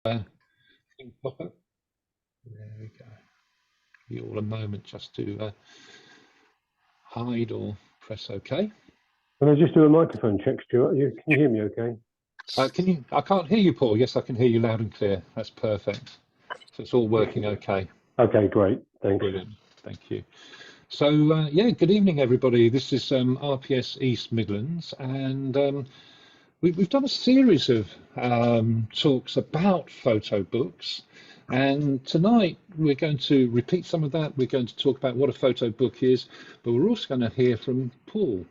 thing pop up. There we go. Give you all a moment just to hide or press OK. Can I just do a microphone check, Stuart? Can you hear me okay? Can you? I can't hear you, Paul. Yes, I can hear you loud and clear. That's perfect. So it's all working okay. Okay, great. Thanks. Brilliant. Thank you. So, yeah, good evening, everybody. This is RPS East Midlands, and we've done a series of talks about photo books. And tonight we're going to repeat some of that. We're going to talk about what a photo book is, but we're also going to hear from Paul.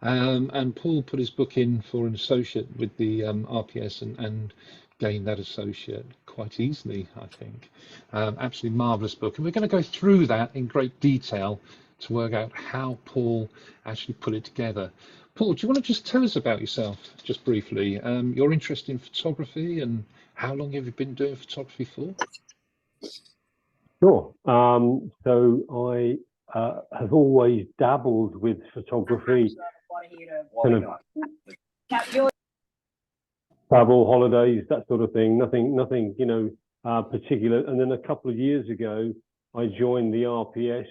And Paul put his book in for an associate with the RPS and gained that associate quite easily, I think. Absolutely marvellous book. And we're going to go through that in great detail to work out how Paul actually put it together. Paul, do you want to just tell us about yourself, just briefly, your interest in photography and how long have you been doing photography for? Sure. So I have always dabbled with photography, kind of travel, holidays, that sort of thing. Nothing, you know, particular. And then a couple of years ago, I joined the RPS,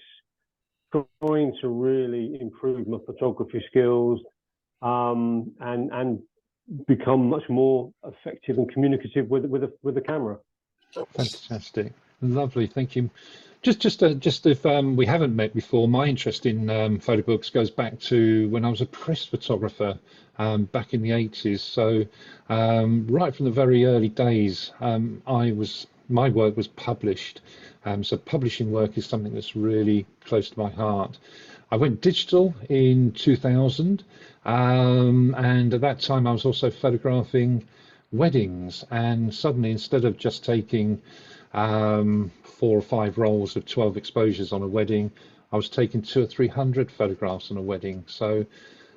trying to really improve my photography skills and become much more effective and communicative with the camera. Fantastic, lovely, thank you. Just if we haven't met before, my interest in photo books goes back to when I was a press photographer back in the 80s. So right from the very early days, my work was published. So publishing work is something that's really close to my heart. I went digital in 2000, and at that time I was also photographing weddings, and suddenly instead of just taking 4 or 5 rolls of 12 exposures on a wedding, I was taking 200 or 300 photographs on a wedding. So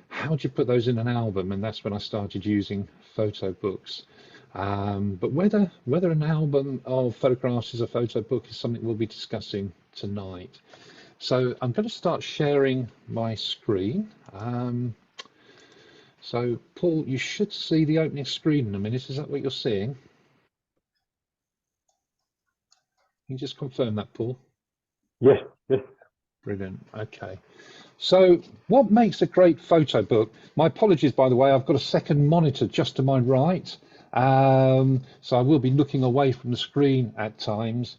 how do you put those in an album? And that's when I started using photo books. But whether an album of photographs is a photo book is something we'll be discussing tonight. So I'm going to start sharing my screen. So Paul, you should see the opening screen in a minute. Is that what you're seeing? Can you just confirm that, Paul? Yes, yes. Brilliant. Okay. So what makes a great photo book? My apologies, by the way, I've got a second monitor just to my right. So I will be looking away from the screen at times.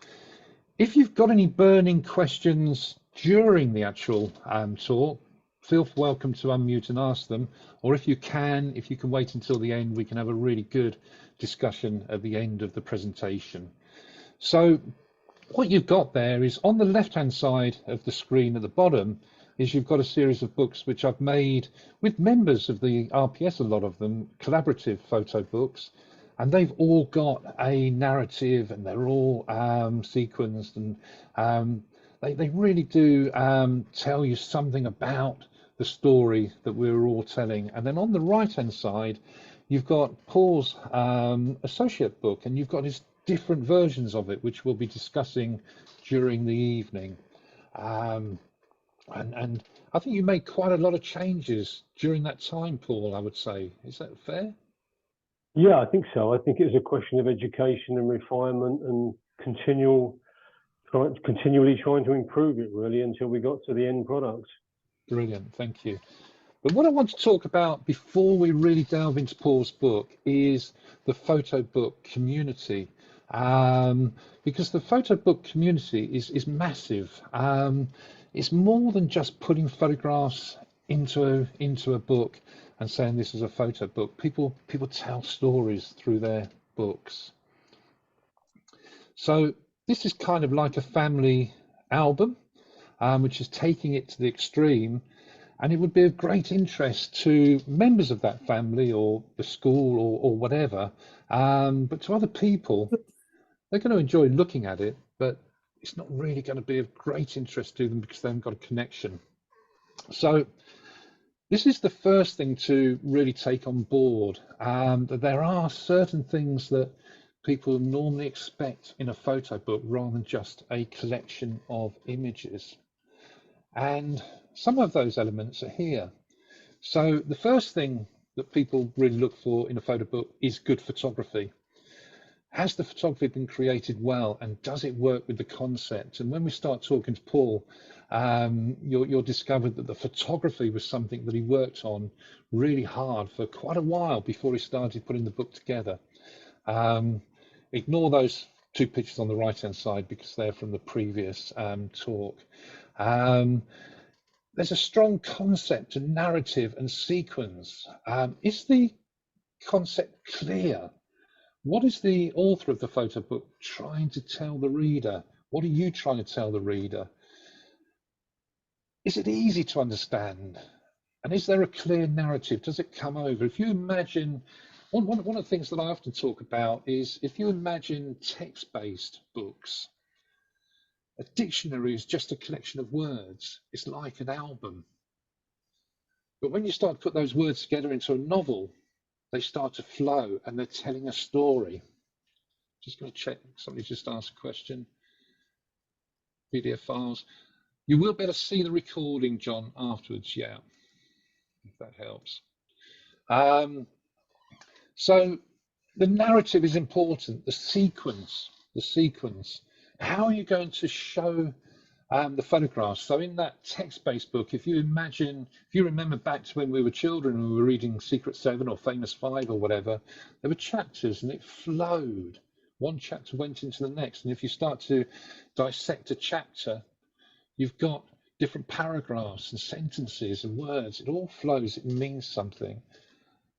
If you've got any burning questions during the actual talk, feel welcome to unmute and ask them. Or if you can wait until the end, we can have a really good discussion at the end of the presentation. So what you've got there is on the left-hand side of the screen at the bottom is you've got a series of books which I've made with members of the RPS, a lot of them, collaborative photo books, and they've all got a narrative and they're all sequenced, and they really do tell you something about the story that we're all telling. And then on the right-hand side, you've got Paul's associate book, and you've got his different versions of it, which we'll be discussing during the evening. And I think you made quite a lot of changes during that time, Paul, I would say. Is that fair? Yeah, I think so. I think it was a question of education and refinement and continually trying to improve it, really, until we got to the end product. Brilliant, thank you. But what I want to talk about before we really delve into Paul's book is the photo book community. Because the photo book community is massive. It's more than just putting photographs into a book and saying this is a photo book. People tell stories through their books. So this is kind of like a family album, which is taking it to the extreme. And it would be of great interest to members of that family or the school or whatever. But to other people, they're going to enjoy looking at it, but it's not really going to be of great interest to them because they haven't got a connection. So this is the first thing to really take on board, that there are certain things that people normally expect in a photo book rather than just a collection of images. And some of those elements are here. So the first thing that people really look for in a photo book is good photography. has the photography been created well, and does it work with the concept? And when we start talking to Paul, you'll discover that the photography was something that he worked on really hard for quite a while before he started putting the book together. Ignore those two pictures on the right hand side because they're from the previous talk. There's a strong concept and narrative and sequence. Is the concept clear? What is the author of the photo book trying to tell the reader? What are you trying to tell the reader? Is it easy to understand? And is there a clear narrative? Does it come over? If you imagine, one of the things that I often talk about is if you imagine text-based books, a dictionary is just a collection of words. It's like an album. But when you start to put those words together into a novel, they start to flow and they're telling a story. Just going to check, somebody just asked a question. PDF files. You will be able to see the recording, John, afterwards, yeah, if that helps. So the narrative is important, the sequence. How are you going to show the photographs? So in that text-based book, if you remember back to when we were children and we were reading Secret 7 or Famous 5 or whatever, there were chapters and it flowed. One chapter went into the next. And if you start to dissect a chapter, you've got different paragraphs and sentences and words. It all flows. It means something.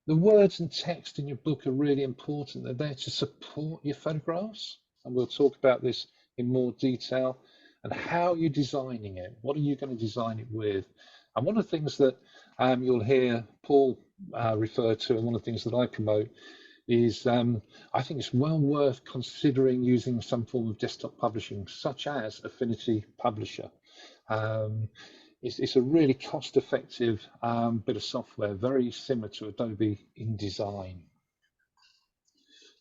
The words and text in your book are really important. They're there to support your photographs. And we'll talk about this in more detail. And how are you designing it? What are you going to design it with? And one of the things that you'll hear Paul refer to, and one of the things that I promote, is I think it's well worth considering using some form of desktop publishing, such as Affinity Publisher. It's a really cost-effective bit of software, very similar to Adobe InDesign.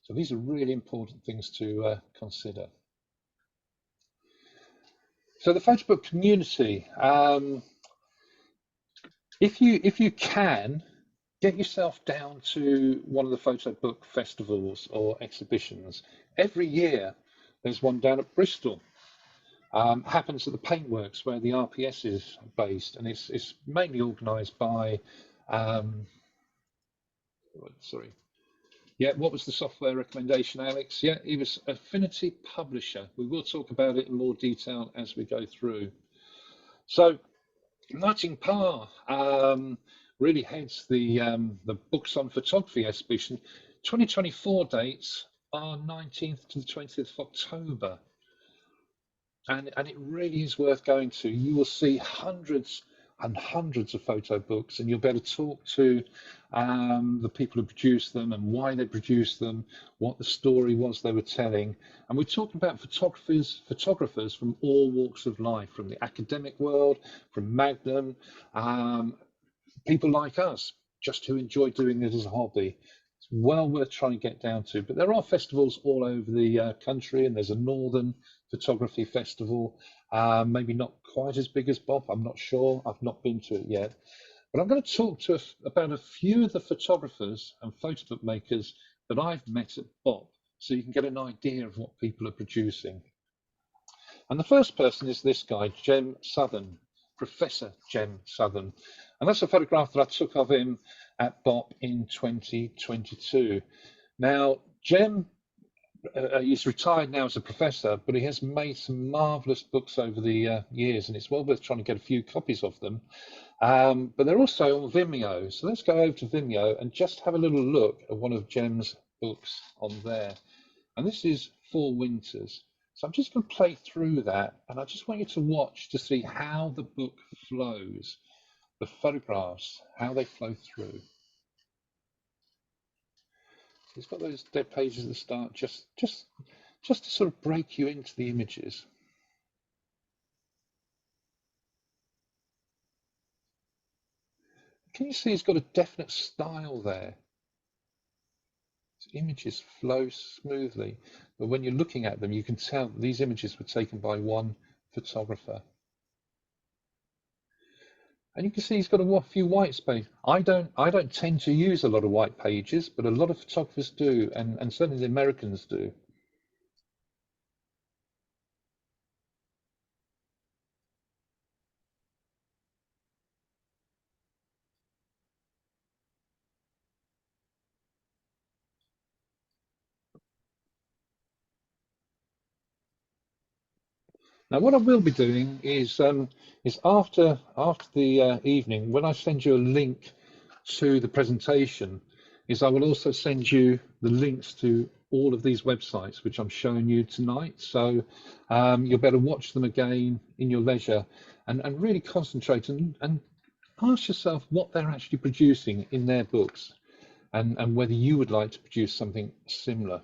So these are really important things to consider. So the Photobook community, if you can, get yourself down to one of the photo book festivals or exhibitions. Every year there's one down at Bristol. Happens at the Paintworks where the RPS is based, and it's mainly organised by sorry. Yeah, what was the software recommendation, Alex? Yeah, it was Affinity Publisher. We will talk about it in more detail as we go through. So Nightting Parr really heads the Books on Photography exhibition. 2024 dates are 19th to the 20th of October. And it really is worth going to. You will see hundreds and hundreds of photo books, and you'll be able to talk to the people who produced them and why they produced them, what the story was they were telling. And we're talking about photographers from all walks of life, from the academic world, from Magnum, people like us, just who enjoy doing it as a hobby. It's well worth trying to get down to. But there are festivals all over the country, and there's a Northern Photography Festival, maybe not quite as big as Bob, I'm not sure, I've not been to it yet. But I'm going to talk about a few of the photographers and photo book makers that I've met at BOP, so you can get an idea of what people are producing. And the first person is this guy, Jem Southern, Professor Jem Southern. And that's a photograph that I took of him at BOP in 2022. Now, Jem, he's retired now as a professor, but he has made some marvellous books over the years, and it's well worth trying to get a few copies of them. But they're also on Vimeo. So let's go over to Vimeo and just have a little look at one of Jem's books on there. And this is Four Winters. So I'm just going to play through that, and I just want you to watch to see how the book flows, the photographs, how they flow through. It's got those dead pages at the start, just to sort of break you into the images. Can you see it's got a definite style there? These images flow smoothly, but when you're looking at them, you can tell that these images were taken by one photographer. And you can see he's got a few white space. I don't tend to use a lot of white pages, but a lot of photographers do, and certainly the Americans do. Now, what I will be doing is after the evening, when I send you a link to the presentation, is I will also send you the links to all of these websites which I'm showing you tonight. So you'll better watch them again in your leisure and really concentrate and ask yourself what they're actually producing in their books and whether you would like to produce something similar.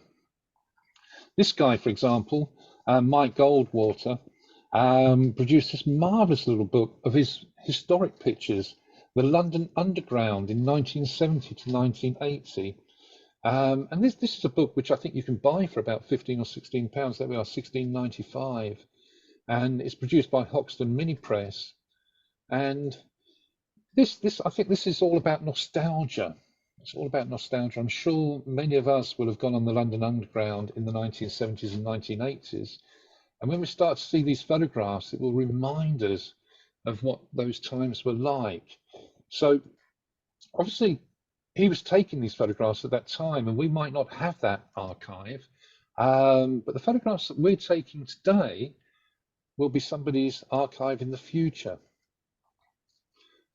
This guy, for example, Mike Goldwater, produced this marvelous little book of his historic pictures, the London Underground in 1970 to 1980. And this is a book which I think you can buy for about 15 or 16 pounds. There we are, 16.95, and it's produced by Hoxton Mini Press. And this I think this is all about nostalgia. It's all about nostalgia. I'm sure many of us will have gone on the London Underground in the 1970s and 1980s. And when we start to see these photographs, it will remind us of what those times were like. So obviously, he was taking these photographs at that time, and we might not have that archive. But the photographs that we're taking today will be somebody's archive in the future.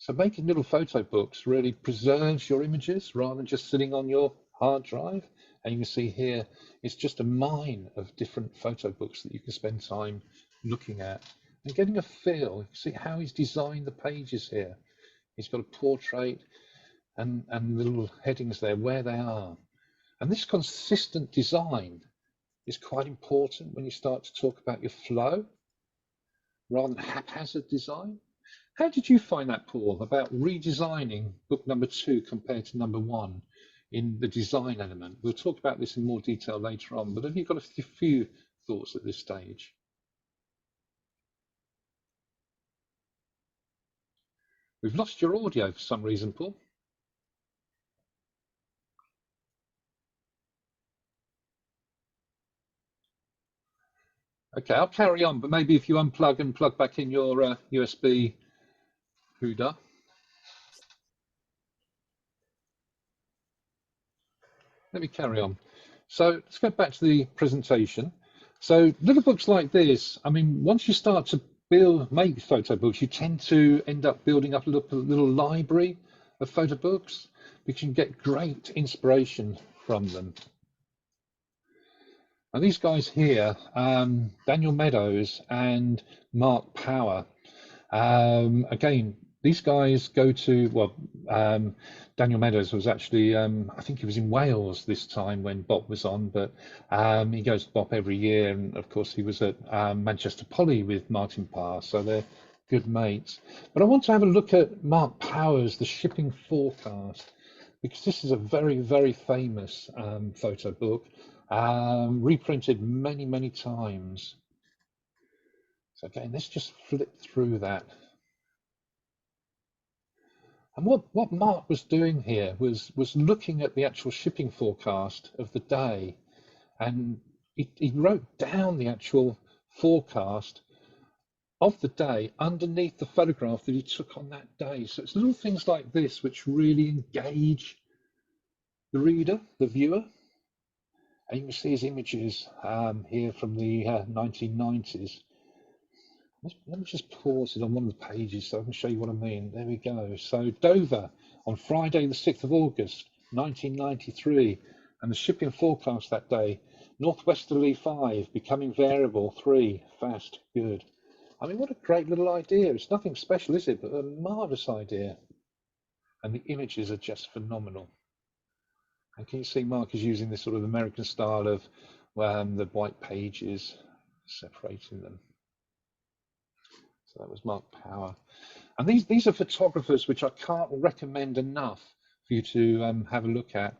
So making little photo books really preserves your images rather than just sitting on your hard drive. And you can see here, it's just a mine of different photo books that you can spend time looking at and getting a feel. You see how he's designed the pages here. He's got a portrait and the little headings there, where they are. And this consistent design is quite important when you start to talk about your flow rather than haphazard design. How did you find that, Paul, about redesigning book number 2 compared to number 1 in the design element? We'll talk about this in more detail later on, but have you got a few thoughts at this stage? We've lost your audio for some reason, Paul. Okay, I'll carry on, but maybe if you unplug and plug back in your USB Huda. Let me carry on. So let's go back to the presentation. So little books like this, I mean, once you start to make photo books, you tend to end up building up a little library of photo books because you can get great inspiration from them. And these guys here, Daniel Meadows and Mark Power, again, these guys go to, well, Daniel Meadows was actually, I think he was in Wales this time when Bob was on, but he goes to Bob every year. And of course, he was at Manchester Poly with Martin Parr, so they're good mates. But I want to have a look at Mark Power's The Shipping Forecast, because this is a very, very famous photo book, reprinted many, many times. So again, let's just flip through that. And what Mark was doing here was looking at the actual shipping forecast of the day, and he wrote down the actual forecast of the day underneath the photograph that he took on that day. So it's little things like this which really engage the reader, the viewer. And you can see his images here from the 1990s. Let me just pause it on one of the pages so I can show you what I mean. There we go. So Dover on Friday the 6th of August 1993, and the shipping forecast that day: northwesterly 5, becoming variable 3, fast, good. I mean, what a great little idea. It's nothing special, is it? But a marvellous idea. And the images are just phenomenal. And can you see Mark is using this sort of American style of the white pages, separating them. So that was Mark Power. And these are photographers which I can't recommend enough for you to have a look at.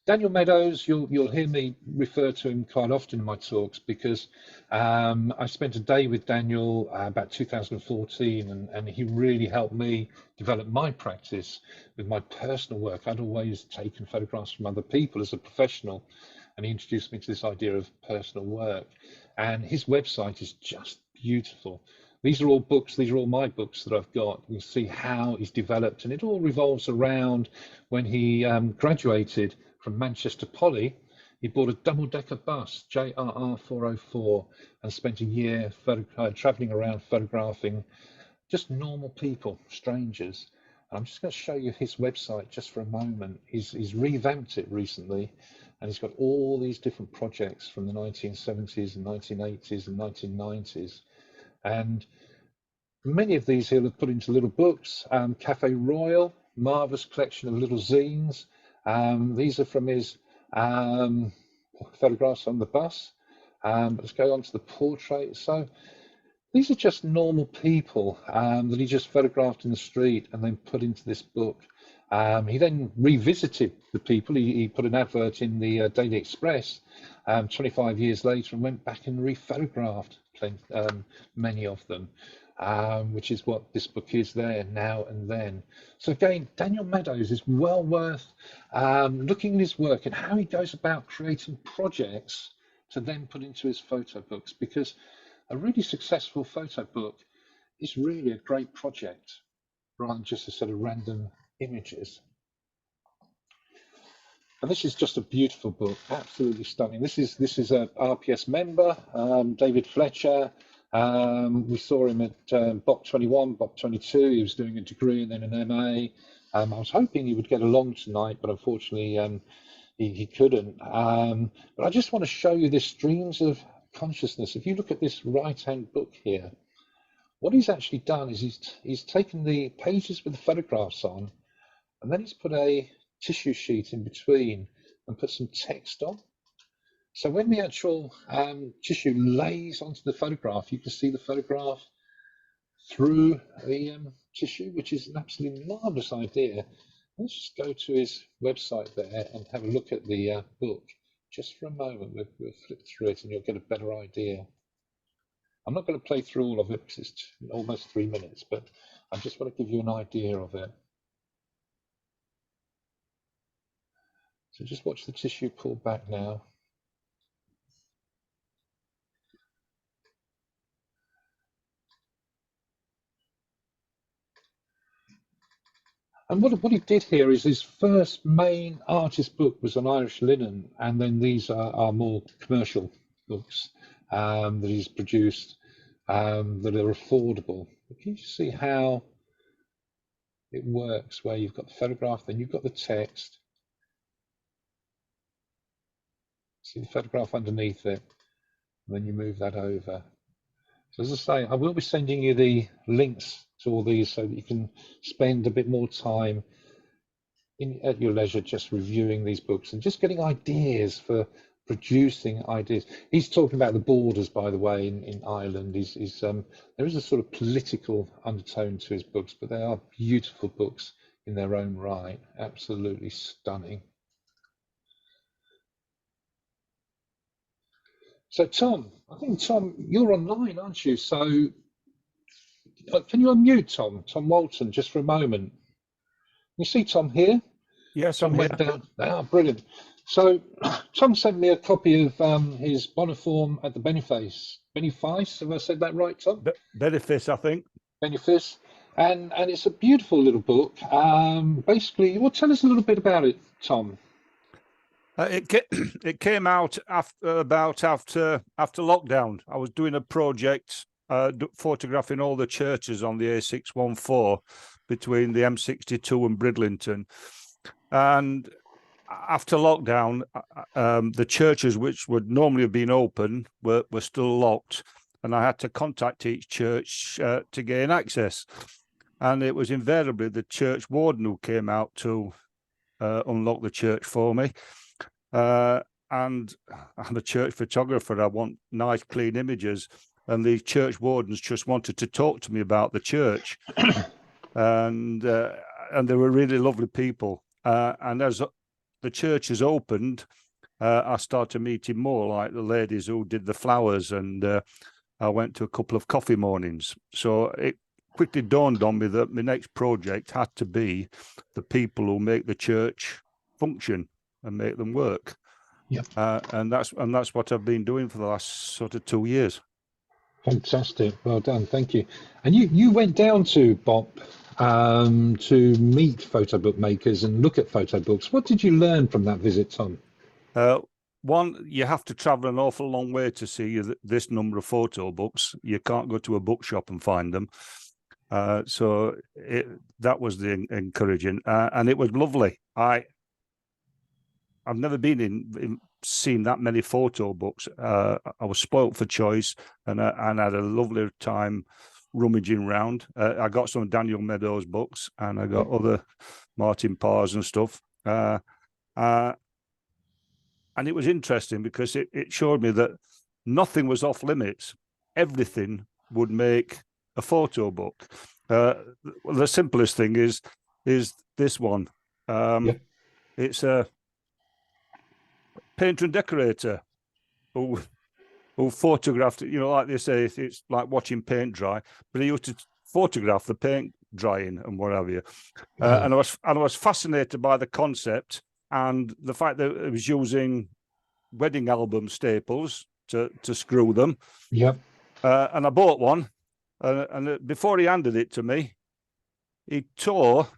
Daniel Meadows, you'll hear me refer to him quite often in my talks because I spent a day with Daniel about 2014, and he really helped me develop my practice with my personal work. I'd always taken photographs from other people as a professional, and he introduced me to this idea of personal work. And his website is just beautiful. These are all books, these are all my books that I've got. You see how he's developed, and it all revolves around when he graduated from Manchester Poly He bought a double-decker bus, JRR 404, and spent a year traveling around photographing just normal people, strangers. And I'm just going to show you his website just for a moment. He's revamped it recently, and he's got all these different projects from the 1970s and 1980s and 1990s. And many of these he'll have put into little books. Cafe Royal, marvelous collection of little zines. These are from his photographs on the bus. Let's go on to the portrait. So these are just normal people that he just photographed in the street and then put into this book. He then revisited the people. He put an advert in the Daily Express 25 years later and went back and rephotographed many of them, which is what this book is there, Now and Then. So again, Daniel Meadows is well worth looking at his work and how he goes about creating projects to then put into his photo books, because a really successful photo book is really a great project rather than just a set of random images. And this is just a beautiful book, absolutely stunning. This is a RPS member, David Fletcher. We saw him at BOC 21, BOC 22. He was doing a degree and then an MA. I was hoping he would get along tonight, but unfortunately he couldn't. But I just want to show you this streams of consciousness. If you look at this right-hand book here, what he's actually done is he's taken the pages with the photographs on, and then he's put a tissue sheet in between and put some text on. So when the actual tissue lays onto the photograph, you can see the photograph through the tissue, which is an absolutely marvelous idea. Let's just go to his website there and have a look at the book. Just for a moment, we'll flip through it and you'll get a better idea. I'm not going to play through all of it because it's almost 3 minutes, but I just want to give you an idea of it. So just watch the tissue pull back now. And what he did here is his first main artist book was on Irish linen, and then these are more commercial books that he's produced that are affordable. But can you see how it works, where you've got the photograph, then you've got the text. See the photograph underneath it, and then you move that over. So as I say, I will be sending you the links to all these so that you can spend a bit more time at your leisure just reviewing these books and just getting ideas for producing ideas. He's talking about the borders, by the way, in Ireland. There is a sort of political undertone to his books, but they are beautiful books in their own right, absolutely stunning. So Tom, I think Tom, you're online, aren't you? So can you unmute Tom Walton, just for a moment? You see Tom here? Yes, Tom I'm here. went down. Ah, brilliant. So Tom sent me a copy of his Boniform at the Benefice. Benefice, have I said that right, Tom? Benefice, I think. Benefice. And it's a beautiful little book. Basically, well, tell us a little bit about it, Tom. It came out after lockdown. I was doing a project photographing all the churches on the A614 between the M62 and Bridlington, and after lockdown, the churches which would normally have been open were still locked, and I had to contact each church to gain access, and it was invariably the church warden who came out to unlock the church for me. And I'm a church photographer. I want nice, clean images, and the church wardens just wanted to talk to me about the church, and they were really lovely people. And as the churches opened, I started meeting more, like the ladies who did the flowers, and I went to a couple of coffee mornings. So it quickly dawned on me that my next project had to be the people who make the church function and make them work. Yep. And that's what I've been doing for the last sort of 2 years. Fantastic, well done, thank you. And you went down to BOP to meet photo book makers and look at photo books. What did you learn from that visit, Tom? one, you have to travel an awful long way to see this number of photo books. You can't go to a bookshop and find them. So that was the encouraging, and it was lovely. I've never been seen that many photo books. I was spoilt for choice, and had a lovely time rummaging around. I got some Daniel Meadows books, and I got other Martin Parrs and stuff. And it was interesting because it showed me that nothing was off limits. Everything would make a photo book. The simplest thing is this one. It's a painter and decorator who photographed, like they say, it's like watching paint dry, but he used to photograph the paint drying and what have you. And I was fascinated by the concept and the fact that it was using wedding album staples to screw them. Yep. And I bought one, and before he handed it to me, he tore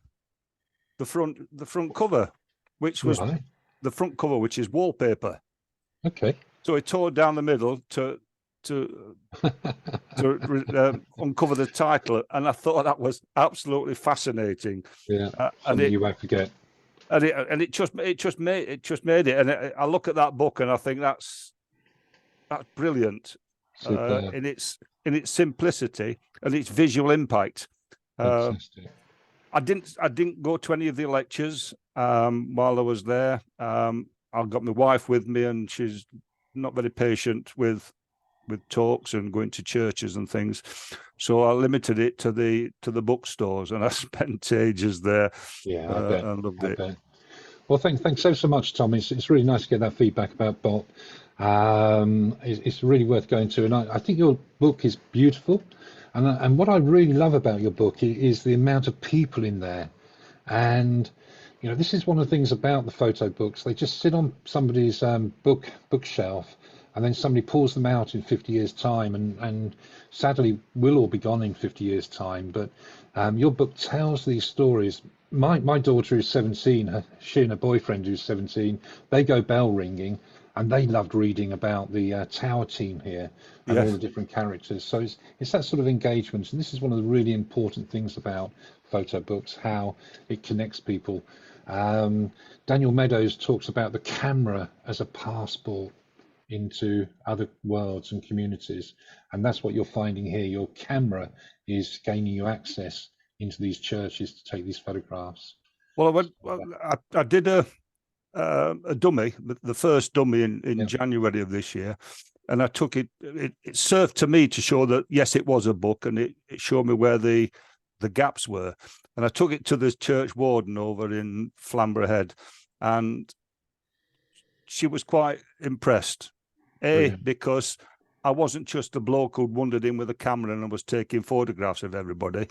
the front cover, which was the front cover, which is wallpaper. Okay. So he tore down the middle to uncover the title, and I thought that was absolutely fascinating. Yeah, something you won't forget. And it just made it. And I look at that book and I think that's brilliant in its simplicity and its visual impact. Fantastic. I didn't go to any of the lectures while I was there. I got my wife with me, and she's not very patient with talks and going to churches and things, so I limited it to the bookstores, and I spent ages there. Yeah, I bet. I loved it. Bet. Well, thanks so much, Tom. It's really nice to get that feedback about Bot. It's really worth going to, and I think your book is beautiful, and what I really love about your book is the amount of people in there, and this is one of the things about the photo books. They just sit on somebody's bookshelf, and then somebody pulls them out in 50 years' time, and sadly, we'll all be gone in 50 years' time. But your book tells these stories. My daughter is 17. She and her boyfriend, who's 17, they go bell ringing, and they loved reading about the tower team here and all the different characters. So it's that sort of engagement, and this is one of the really important things about photo books, how it connects people. Daniel Meadows talks about the camera as a passport into other worlds and communities, and that's what you're finding here. Your camera is gaining you access into these churches to take these photographs. Well, I did a dummy, the first dummy in January of this year, and I took it. It served to me to show that yes, it was a book, and it showed me where the gaps were. And I took it to the church warden over in Flamborough Head, and she was quite impressed. Because I wasn't just a bloke who'd wandered in with a camera and I was taking photographs of everybody,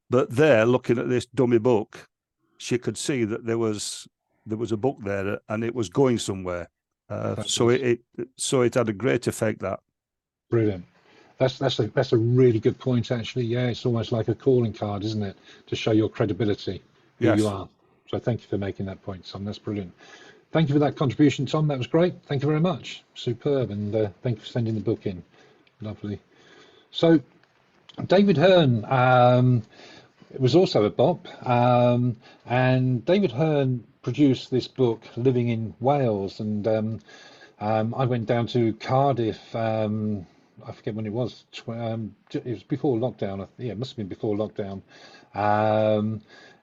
but there, looking at this dummy book, she could see that there was a book there and it was going somewhere. So it had a great effect. That brilliant. That's a really good point, actually. Yeah, it's almost like a calling card, isn't it, to show your credibility, who you are. So thank you for making that point, Tom. That's brilliant. Thank you for that contribution, Tom. That was great. Thank you very much. Superb. And thank you for sending the book in. Lovely. So David Hearn was also a BOP. And David Hearn produced this book, Living in Wales. And I went down to Cardiff. I forget when it was. It was before lockdown. Yeah, it must have been before lockdown.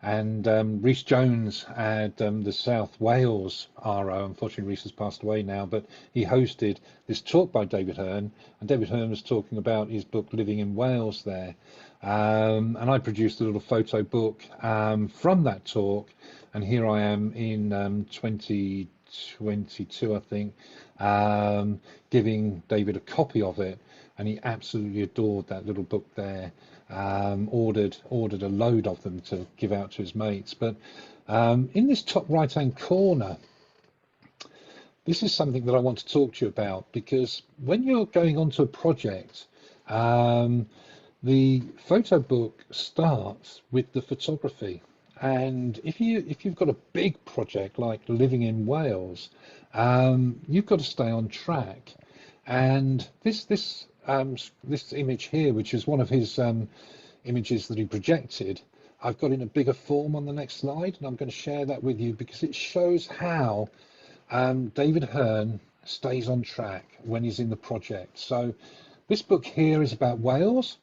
And Rhys Jones had the South Wales RO. Unfortunately, Rhys has passed away now, but he hosted this talk by David Hearn, and David Hearn was talking about his book Living in Wales there. And I produced a little photo book from that talk, and here I am in 2022, I think, giving David a copy of it, and he absolutely adored that little book there. Ordered a load of them to give out to his mates. But in this top right hand corner, this is something that I want to talk to you about, because when you're going onto a project, the photo book starts with the photography, And if you've got a big project like living in Wales, you've got to stay on track. And this image here, which is one of his images that he projected, I've got in a bigger form on the next slide, and I'm going to share that with you because it shows how David Hearn stays on track when he's in the project. So this book here is about Wales,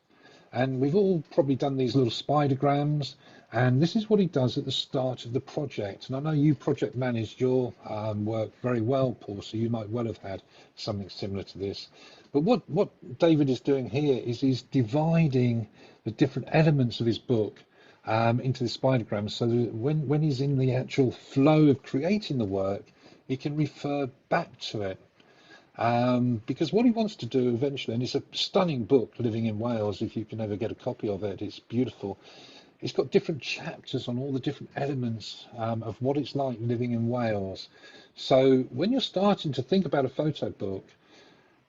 and we've all probably done these little spidergrams, and this is what he does at the start of the project. And I know you project managed your work very well, Paul, so you might well have had something similar to this. But what David is doing here is he's dividing the different elements of his book into the spidergrams, so that when he's in the actual flow of creating the work, he can refer back to it. Because what he wants to do eventually, and it's a stunning book, Living in Wales, if you can ever get a copy of it, it's beautiful. It's got different chapters on all the different elements of what it's like living in Wales. So when you're starting to think about a photo book,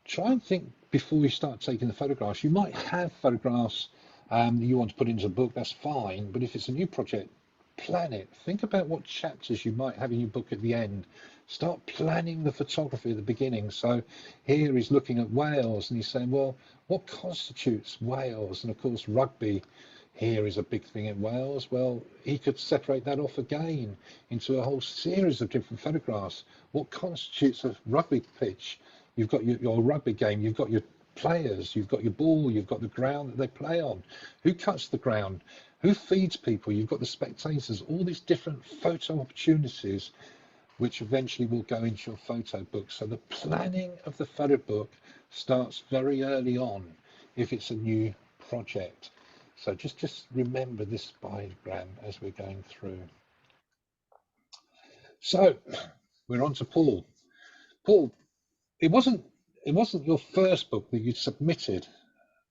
try and think before you start taking the photographs. You might have photographs that you want to put into a book, that's fine, but if it's a new project, plan it. Think about what chapters you might have in your book at the end. Start planning the photography at the beginning. So here he's looking at Wales and he's saying, well, what constitutes Wales? And of course, rugby here is a big thing in Wales. Well, he could separate that off again into a whole series of different photographs. What constitutes a rugby pitch? You've got your rugby game, you've got your players, you've got your ball, you've got the ground that they play on. Who cuts the ground? Who feeds people? You've got the spectators, all these different photo opportunities which eventually will go into your photo book. So the planning of the photo book starts very early on if it's a new project. So just remember this diagram as we're going through. So we're on to Paul. Paul, it wasn't your first book that you submitted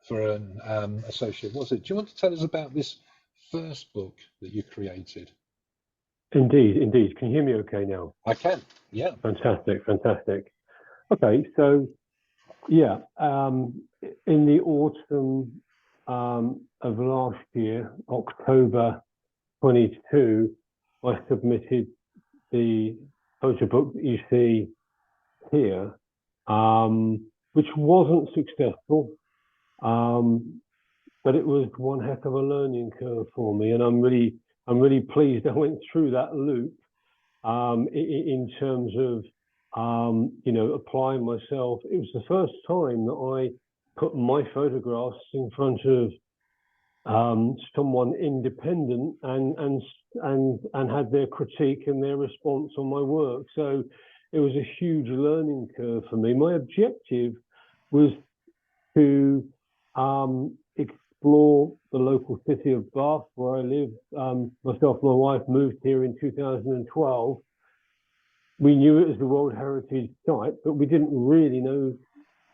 for an associate, was it? Do you want to tell us about this first book that you created? Indeed, indeed. Can you hear me okay now? I can, yeah. Fantastic, fantastic. Okay, so yeah, in the autumn of last year, October 22, I submitted the photo book that you see here, which wasn't successful, but it was one heck of a learning curve for me, and I'm really pleased I went through that loop in terms of applying myself. It was the first time that I put my photographs in front of someone independent and had their critique and their response on my work. So it was a huge learning curve for me. My objective was to explore the local city of Bath, where I live. Myself and my wife moved here in 2012. We knew it was the World Heritage Site, but we didn't really know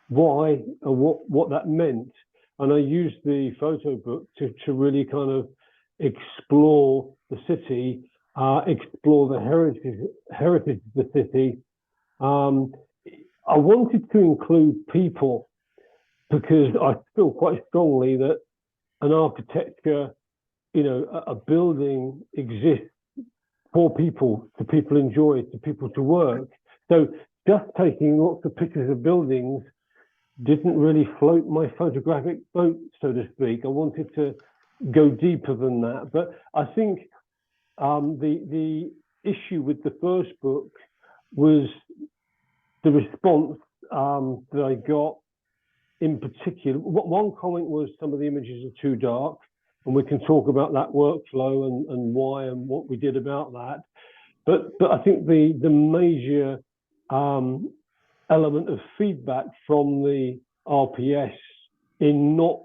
why or what that meant. And I used the photo book to really kind of explore the city, explore the heritage of the city. I wanted to include people because I feel quite strongly that an architecture, a building exists for people, to people enjoy, to people to work. So just taking lots of pictures of buildings didn't really float my photographic boat, so to speak. I wanted to go deeper than that. But I think the issue with the first book was the response that I got in particular. One comment was some of the images are too dark, and we can talk about that workflow and why and what we did about that. But I think the major element of feedback from the RPS in not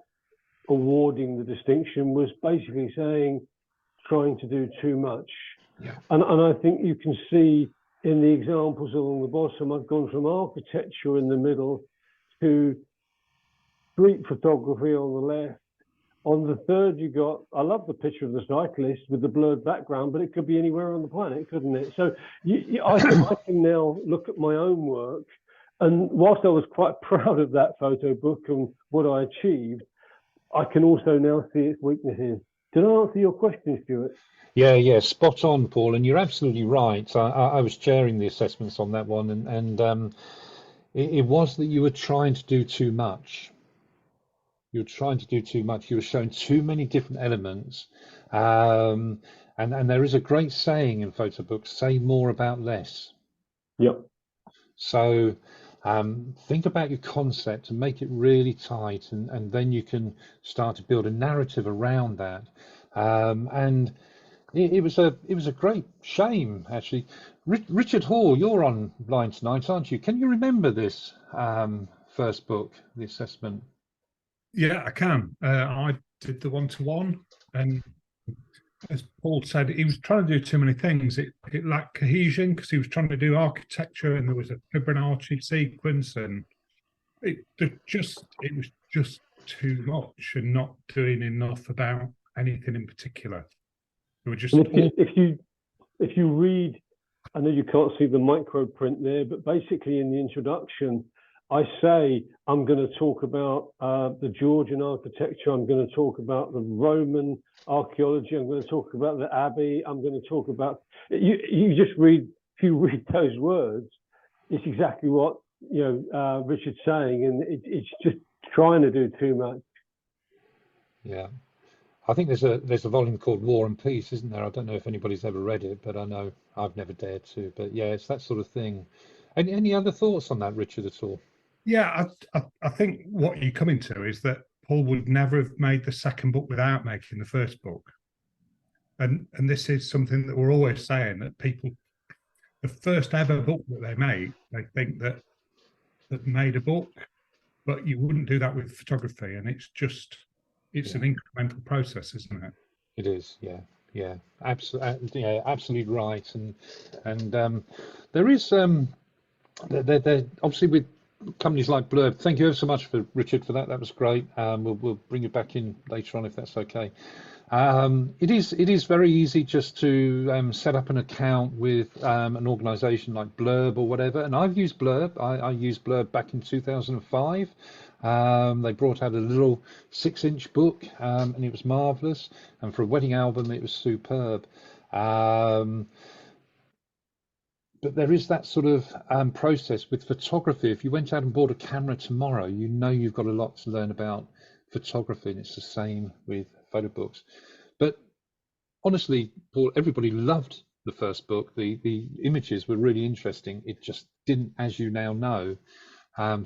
awarding the distinction was basically saying, trying to do too much. Yeah. And I think you can see in the examples along the bottom, I've gone from architecture in the middle to street photography on the left. On the third, you got, I love the picture of the cyclist with the blurred background, but it could be anywhere on the planet, couldn't it? So I can now look at my own work. And whilst I was quite proud of that photo book and what I achieved, I can also now see its weaknesses. Did I answer your question, Stuart? Yeah, spot on, Paul, and you're absolutely right. I was chairing the assessments on that one, and it was that you were trying to do too much. You were trying to do too much. You were showing too many different elements. Um, and there is a great saying in photo books, say more about less. Yep. So think about your concept and make it really tight, and then you can start to build a narrative around that. And it was a great shame, actually. Richard Hall, you're online tonight, aren't you? Can you remember this first book, the assessment? Yeah, I can. I did the one-to-one, and as Paul said, he was trying to do too many things. It lacked cohesion because he was trying to do architecture, and there was a Fibonacci sequence, and it was just too much, and not doing enough about anything in particular. It was just if you read, I know you can't see the micro print there, but basically in the introduction, I say I'm going to talk about the Georgian architecture. I'm going to talk about the Roman archaeology. I'm going to talk about the Abbey. I'm going to talk about you just read. If you read those words, it's exactly what Richard's saying, and it's just trying to do too much. Yeah. I think there's a volume called War and Peace, isn't there? I don't know if anybody's ever read it, but I know I've never dared to. But yeah, it's that sort of thing. Any other thoughts on that, Richard, at all? Yeah, I think what you're coming to is that Paul would never have made the second book without making the first book. And this is something that we're always saying, that people, the first ever book that they make, they think that made a book, but you wouldn't do that with photography. And it's an incremental process, isn't it? It is, yeah, absolutely right. And there is there obviously with companies like Blurb. Thank you ever so much for Richard for that. That was great. We'll bring you back in later on if that's okay. It is very easy just to set up an account with an organisation like Blurb or whatever. And I've used Blurb. I used Blurb back in 2005. They brought out a little 6-inch book, and it was marvellous. And for a wedding album, it was superb. But there is that sort of process with photography. If you went out and bought a camera tomorrow, you know you've got a lot to learn about photography, and it's the same with photo books. But honestly, Paul, everybody loved the first book. The images were really interesting. It just didn't, as you now know,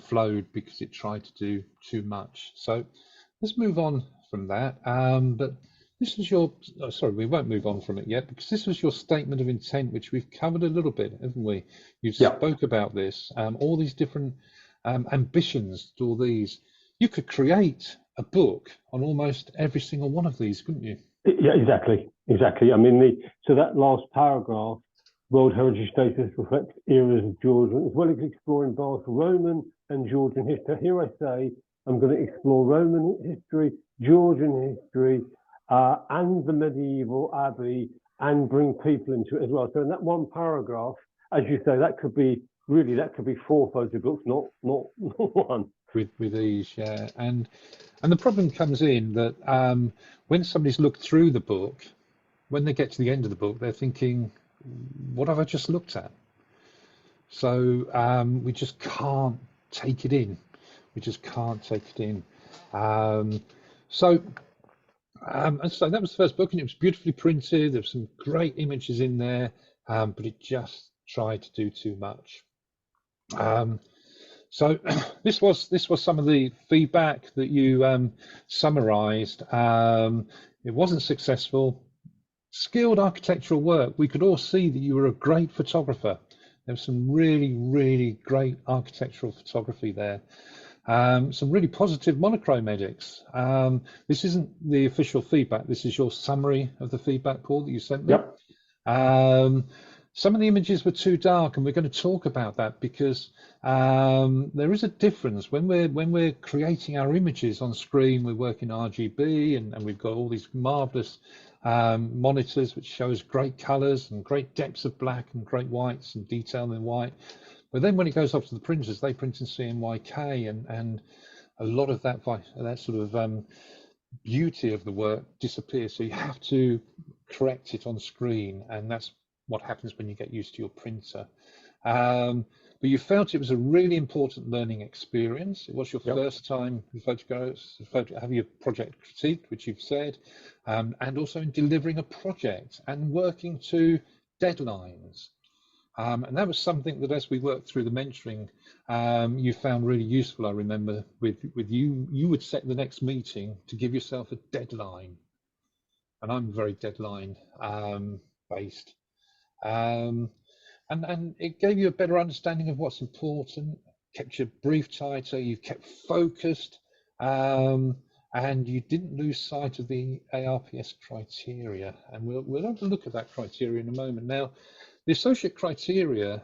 flowed because it tried to do too much. So let's move on from that. But this was your, sorry, we won't move on from it yet, because this was your statement of intent, which we've covered a little bit, haven't we? You spoke about this, all these different ambitions to all these. You could create a book on almost every single one of these, couldn't you? Yeah, exactly. I mean, so that last paragraph, World Heritage Status reflects eras of Georgian, as well as exploring both Roman and Georgian history. Here I say I'm going to explore Roman history, Georgian history, and the medieval abbey, and bring people into it as well. So in that one paragraph, as you say, that could be 4 photo books, not one. With these, yeah, and the problem comes in that when somebody's looked through the book, when they get to the end of the book, they're thinking, what have I just looked at? So we just can't take it in. We just can't take it in. So that was the first book, and it was beautifully printed. There were some great images in there, but it just tried to do too much. So this was some of the feedback that you summarised. It wasn't successful. Skilled architectural work. We could all see that you were a great photographer. There was some really, really great architectural photography there. Some really positive monochrome edits. This isn't the official feedback. This is your summary of the feedback, Paul, that you sent me. Yep. Some of the images were too dark, and we're going to talk about that because there is a difference when we're creating our images on screen. We're working RGB, and we've got all these marvelous monitors which shows great colors and great depths of black and great whites and detail in white. But then when it goes off to the printers, they print in CMYK, and a lot of that sort of beauty of the work disappears. So you have to correct it on screen, and that's what happens when you get used to your printer. But you felt it was a really important learning experience. It was your first time in photographs, having your project critiqued, which you've said, and also in delivering a project and working to deadlines. And that was something that, as we worked through the mentoring, you found really useful. I remember with you, you would set the next meeting to give yourself a deadline. And I'm very deadline based. And it gave you a better understanding of what's important, kept your brief tighter, you kept focused, and you didn't lose sight of the ARPS criteria. And we'll have a look at that criteria in a moment. Now, the associate criteria,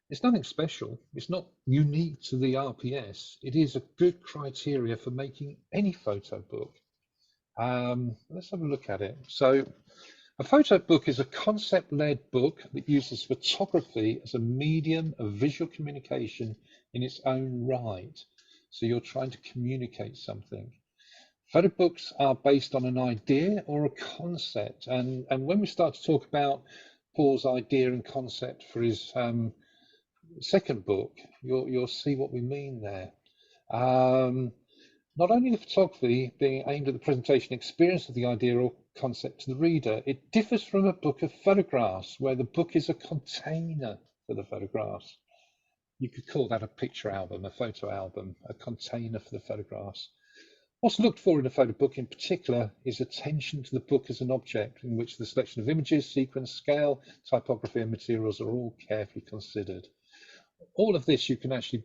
it's nothing special. It's not unique to the RPS. It is a good criteria for making any photo book. Let's have a look at it. So a photo book is a concept-led book that uses photography as a medium of visual communication in its own right. So you're trying to communicate something. Photo books are based on an idea or a concept. And when we start to talk about Paul's idea and concept for his second book, you'll see what we mean there. Not only the photography being aimed at the presentation experience of the idea or concept to the reader, it differs from a book of photographs where the book is a container for the photographs. You could call that a picture album, a photo album, a container for the photographs. What's looked for in a photo book in particular is attention to the book as an object in which the selection of images, sequence, scale, typography and materials are all carefully considered. All of this you can actually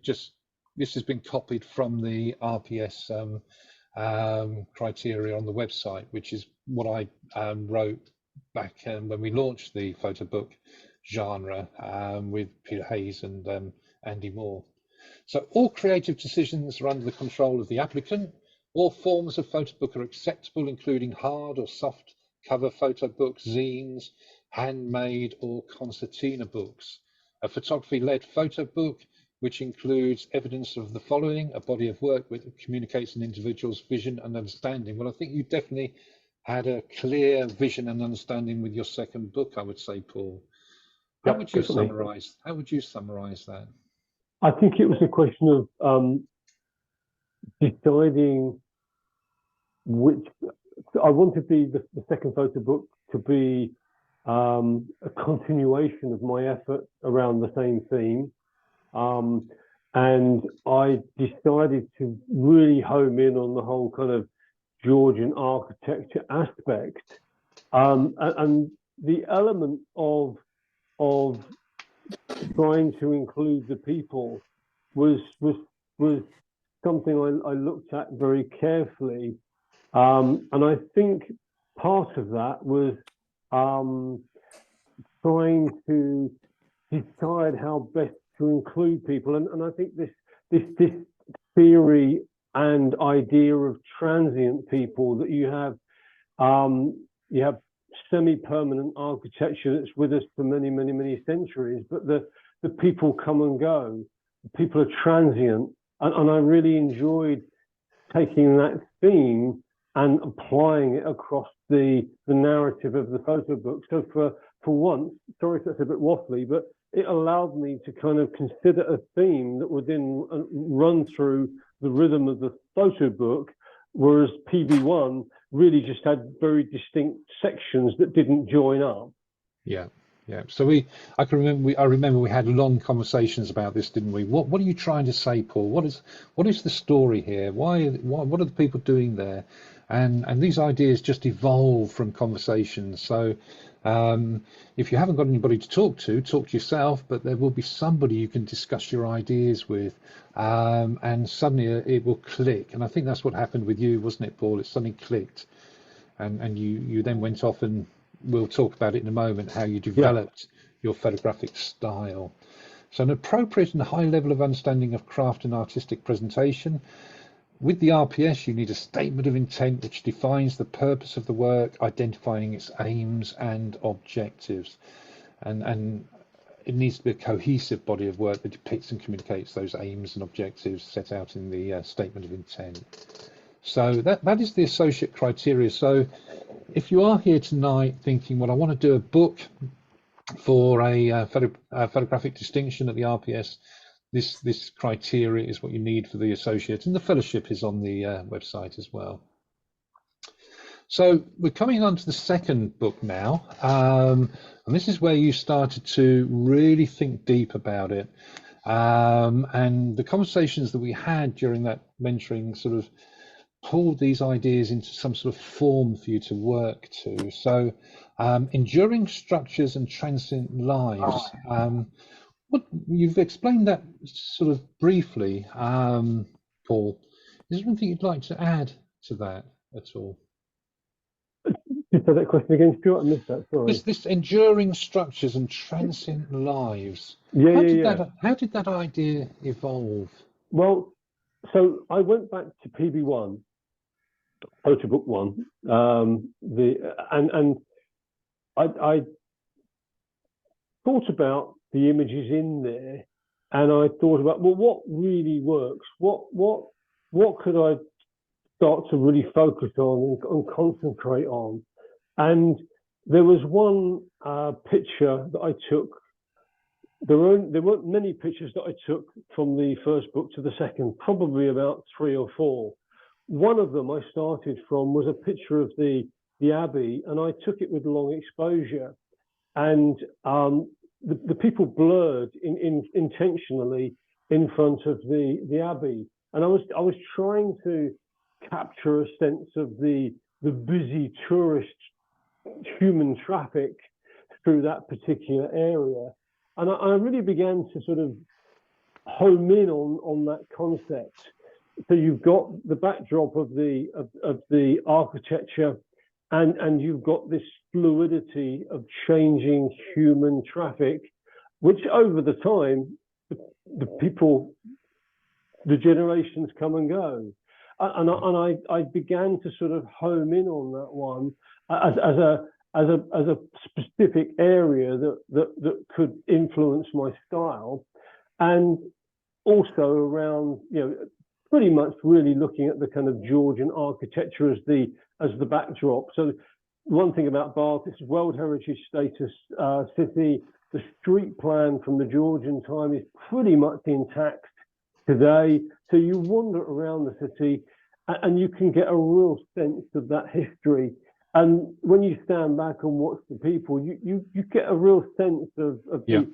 this has been copied from the RPS criteria on the website, which is what I wrote back when we launched the photo book genre with Peter Hayes and Andy Moore. So all creative decisions are under the control of the applicant. All forms of photo book are acceptable, including hard or soft cover photo books, zines, handmade or concertina books. A photography-led photo book, which includes evidence of the following: a body of work which communicates an individual's vision and understanding. Well, I think you definitely had a clear vision and understanding with your second book, I would say, Paul. How would you summarize? How would you summarize that? I think it was a question of deciding which. I wanted the second photo book to be a continuation of my effort around the same theme. And I decided to really home in on the whole kind of Georgian architecture aspect, and the element of trying to include the people was something I looked at very carefully, and I think part of that was trying to decide how best to include people, and I think this theory and idea of transient people, that you have semi-permanent architecture that's with us for many centuries, but the people come and go. People are transient, and I really enjoyed taking that theme and applying it across the narrative of the photo book. So for once, sorry if that's a bit waffly, but it allowed me to kind of consider a theme that would then run through the rhythm of the photo book, whereas PB1 really just had very distinct sections that didn't join up. Yeah. So I remember we had long conversations about this, didn't we? What are you trying to say, Paul? What is the story here? What are the people doing there? And these ideas just evolve from conversations. So if you haven't got anybody to talk to yourself, but there will be somebody you can discuss your ideas with, and suddenly it will click. And I think that's what happened with you, wasn't it, Paul? It suddenly clicked, and you then went off, and we'll talk about it in a moment, how you developed your photographic style. So an appropriate and high level of understanding of craft and artistic presentation. With the RPS, you need a statement of intent which defines the purpose of the work, identifying its aims and objectives. And it needs to be a cohesive body of work that depicts and communicates those aims and objectives set out in the statement of intent. So that is the associate criteria. So if you are here tonight thinking, well, I want to do a book for a photographic distinction at the RPS, this criteria is what you need for the associate, and the fellowship is on the website as well. So we're coming on to the second book now, and this is where you started to really think deep about it, and the conversations that we had during that mentoring sort of pulled these ideas into some sort of form for you to work to. So enduring structures and transient lives. What you've explained that sort of briefly, Paul. Is there anything you'd like to add to that at all? Just say that question again, Stuart. I missed that. Sorry. This enduring structures and transient lives. Yeah. How did that idea evolve? Well, so I went back to PB1, Photobook 1, and I thought about the images in there, and I thought about, well, what really works? What could I start to really focus on and concentrate on? And there was one picture that I took. There weren't many pictures that I took from the first book to the second, probably about 3 or 4. One of them I started from was a picture of the Abbey, and I took it with long exposure. And the people blurred intentionally in front of the Abbey. And I was trying to capture a sense of the busy tourist human traffic through that particular area. And I really began to sort of home in on that concept. So you've got the backdrop of the architecture, and you've got this fluidity of changing human traffic, which over the time, the people, the generations come and go. And I began to sort of home in on that one as a specific area that could influence my style, and also around, pretty much really looking at the kind of Georgian architecture as the backdrop. So one thing about Bath, it's World Heritage status city. The street plan from the Georgian time is pretty much intact today. So you wander around the city and you can get a real sense of that history. And when you stand back and watch the people, you get a real sense of the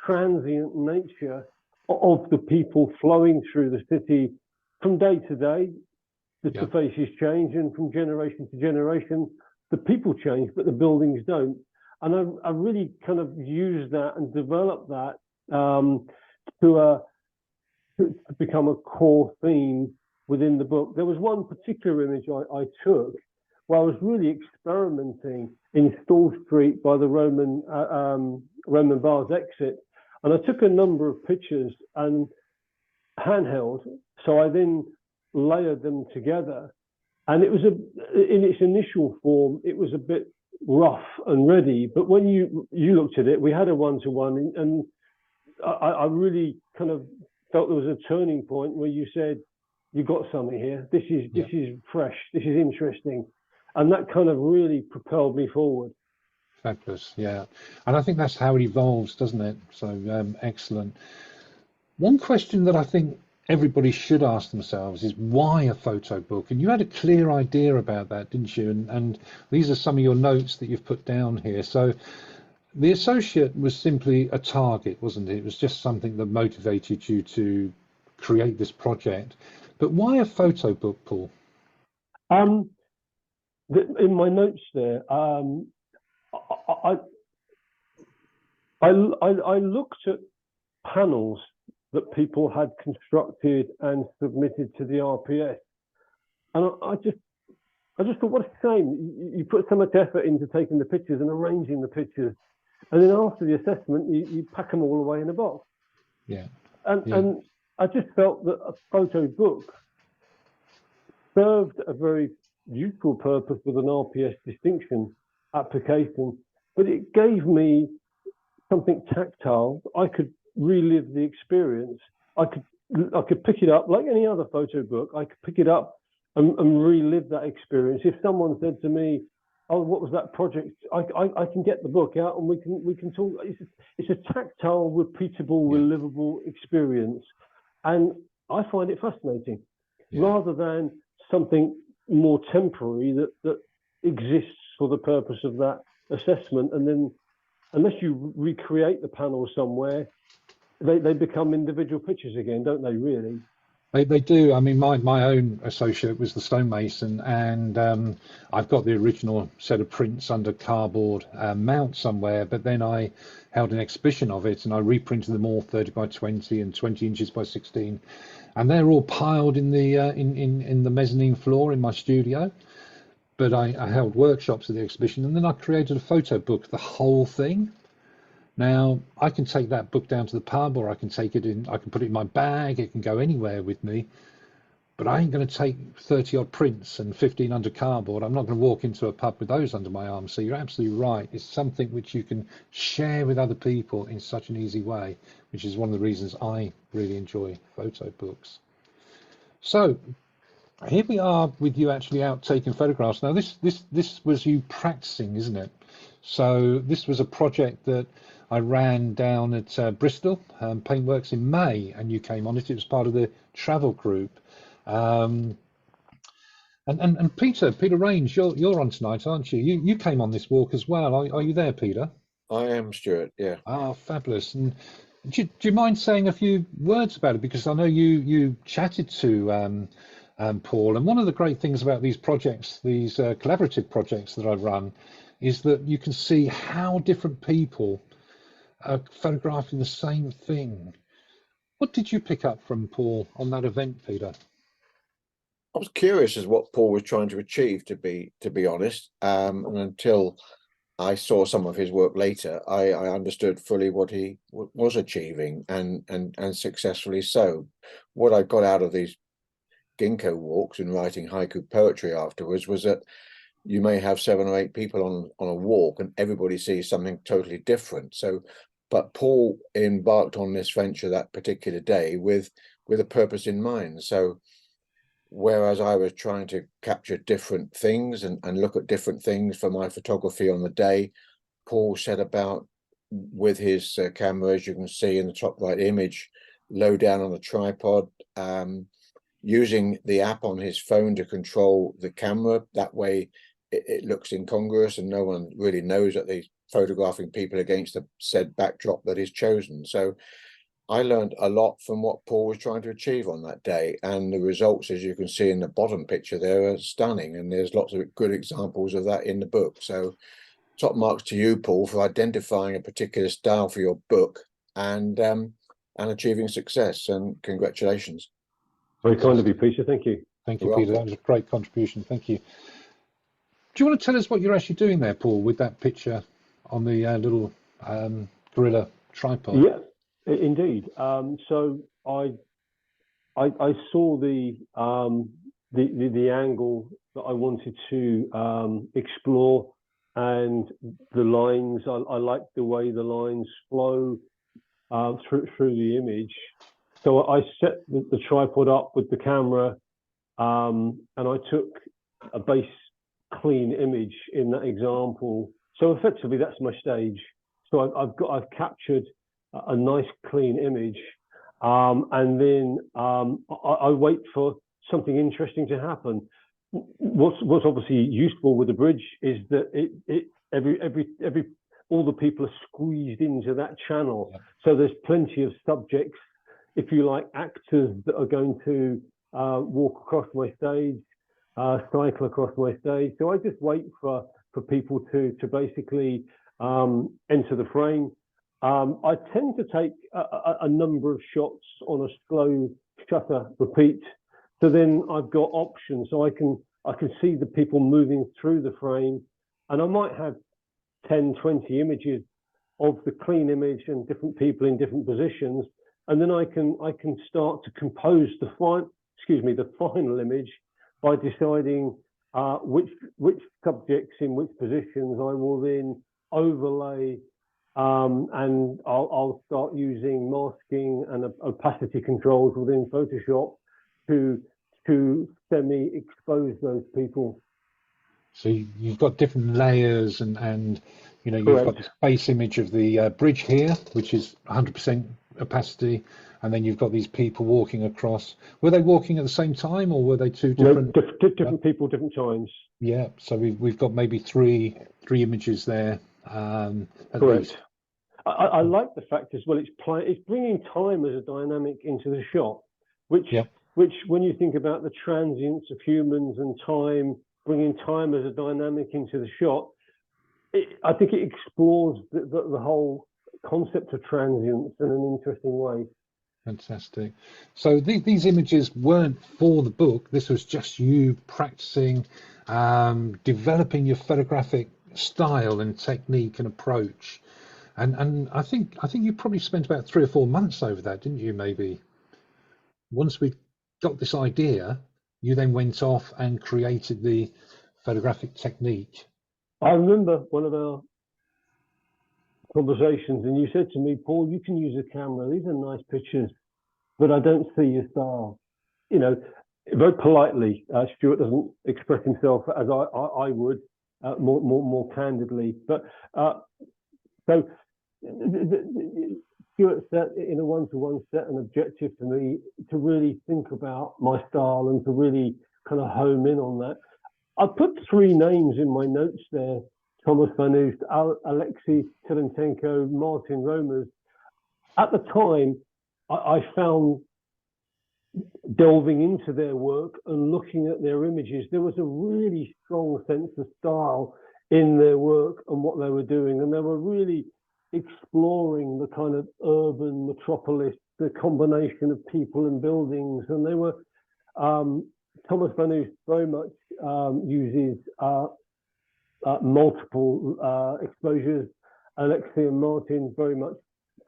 transient nature of the people flowing through the city from day to day. The faces change, and from generation to generation, the people change, but the buildings don't. And I really kind of used that and developed that to become a core theme within the book. There was one particular image I took where I was really experimenting in Stall Street by the Roman Bars exit. And I took a number of pictures and handheld. So I then layered them together. And it was in its initial form, it was a bit rough and ready. But when you looked at it, we had a one-to-one, and I really kind of felt there was a turning point where you said, "You got something here. This is fresh. This is interesting," and that kind of really propelled me forward. Fabulous, yeah. And I think that's how it evolves, doesn't it? So excellent. One question that I think everybody should ask themselves is, why a photo book? And you had a clear idea about that, didn't you? And these are some of your notes that you've put down here. So the associate was simply a target, wasn't it? It was just something that motivated you to create this project. But why a photo book, Paul? In my notes there, I looked at panels that people had constructed and submitted to the RPS, and I just thought, what a shame. You put so much effort into taking the pictures and arranging the pictures, and then after the assessment, you pack them all away in a box. Yeah. And I just felt that a photo book served a very useful purpose with an RPS distinction application, but it gave me something tactile. I could relive the experience. I could pick it up like any other photo book. I could pick it up and relive that experience. If someone said to me, "Oh, what was that project?" I can get the book out and we can talk. It's a tactile, repeatable, relivable experience, and I find it fascinating, rather than something more temporary that exists for the purpose of that assessment, and then unless you recreate the panel somewhere, they become individual pictures again, don't they? Really. They do. I mean, my own associate was the stonemason, and I've got the original set of prints under cardboard mount somewhere. But then I held an exhibition of it, and I reprinted them all 30 by 20 and 20 inches by 16, and they're all piled in the in the mezzanine floor in my studio. But I held workshops at the exhibition, and then I created a photo book, the whole thing. Now, I can take that book down to the pub, or I can take it in, I can put it in my bag, it can go anywhere with me, but I ain't going to take 30 odd prints and 15 under cardboard. I'm not going to walk into a pub with those under my arm. So you're absolutely right. It's something which you can share with other people in such an easy way, which is one of the reasons I really enjoy photo books. So here we are with you actually out taking photographs. Now, this was you practicing, isn't it? So this was a project that I ran down at Bristol Paintworks in May, and you came on it. It was part of the travel group. And Peter Range, you're on tonight, aren't you? You came on this walk as well. Are you there, Peter? I am, Stewart. Yeah. Ah, fabulous. And do you mind saying a few words about it? Because I know you chatted to Paul, and one of the great things about these projects, these collaborative projects that I run, is that you can see how different people are photographing the same thing. What did you pick up from Paul on that event, Peter? I was curious as what Paul was trying to achieve, to be honest. And until I saw some of his work later, I understood fully what he was achieving, and successfully so. What I got out of these ginkgo walks and writing haiku poetry afterwards was that you may have 7 or 8 people on a walk, and everybody sees something totally different. So, but Paul embarked on this venture that particular day with a purpose in mind. So, whereas I was trying to capture different things and look at different things for my photography on the day, Paul set about with his camera, as you can see in the top right image, low down on the tripod, using the app on his phone to control the camera. That way it looks incongruous and no one really knows that they're photographing people against the said backdrop that is chosen. So I learned a lot from what Paul was trying to achieve on that day, and the results, as you can see in the bottom picture there, are stunning, and there's lots of good examples of that in the book. So top marks to you, Paul, for identifying a particular style for your book and achieving success, and congratulations. Very kind of you, Peter. Thank you. Thank you, Peter. That was a great contribution. Thank you. Do you want to tell us what you're actually doing there, Paul, with that picture on the little gorilla tripod? Yeah, indeed. So I saw the angle that I wanted to explore, and the lines. I like the way the lines flow through the image. So I set the tripod up with the camera, and I took a base clean image in that example. So effectively, that's my stage. So I've captured a nice clean image, and then I wait for something interesting to happen. What's obviously useful with the bridge is that all the people are squeezed into that channel. Yeah. So there's plenty of subjects, if you like, actors that are going to walk across my stage, cycle across my stage. So I just wait for people to basically enter the frame. I tend to take a number of shots on a slow shutter repeat. So then I've got options. So I can see the people moving through the frame, and I might have 10, 20 images of the clean image and different people in different positions. And then I can start to compose the final image by deciding which subjects in which positions I will then overlay, and I'll start using masking and opacity controls within Photoshop to to semi-expose those people. So you've got different layers, and you know, you've Correct. got this base image of the bridge here, which is 100% opacity, and then you've got these people walking across. Were they walking at the same time, or were they two different? No, different people, different times. Yeah. So we've got maybe three images there. At Correct. least. I like the fact as well. It's bringing time as a dynamic into the shot, which when you think about the transience of humans and time, bringing time as a dynamic into the shot, I think it explores the whole concept of transience in an interesting way. Fantastic. So these images weren't for the book. This was just you practicing, developing your photographic style and technique and approach. And I think you probably spent about 3 or 4 months over that, didn't you? Maybe once we got this idea, you then went off and created the photographic technique. I remember one of our conversations, and you said to me, Paul, you can use a camera. These are nice pictures, but I don't see your style. You know, very politely. Stewart doesn't express himself as I would, more candidly. But so Stewart set in a one-to-one set an objective for me to really think about my style and to really kind of home in on that. I put 3 names in my notes there: Thomas Van Oost, Alexei Tilentenko, Martin Romers. At the time, I found delving into their work and looking at their images, there was a really strong sense of style in their work and what they were doing. And they were really exploring the kind of urban metropolis, the combination of people and buildings. And they were, Thomas Van Oost very much uses multiple exposures. Alexei and Martin very much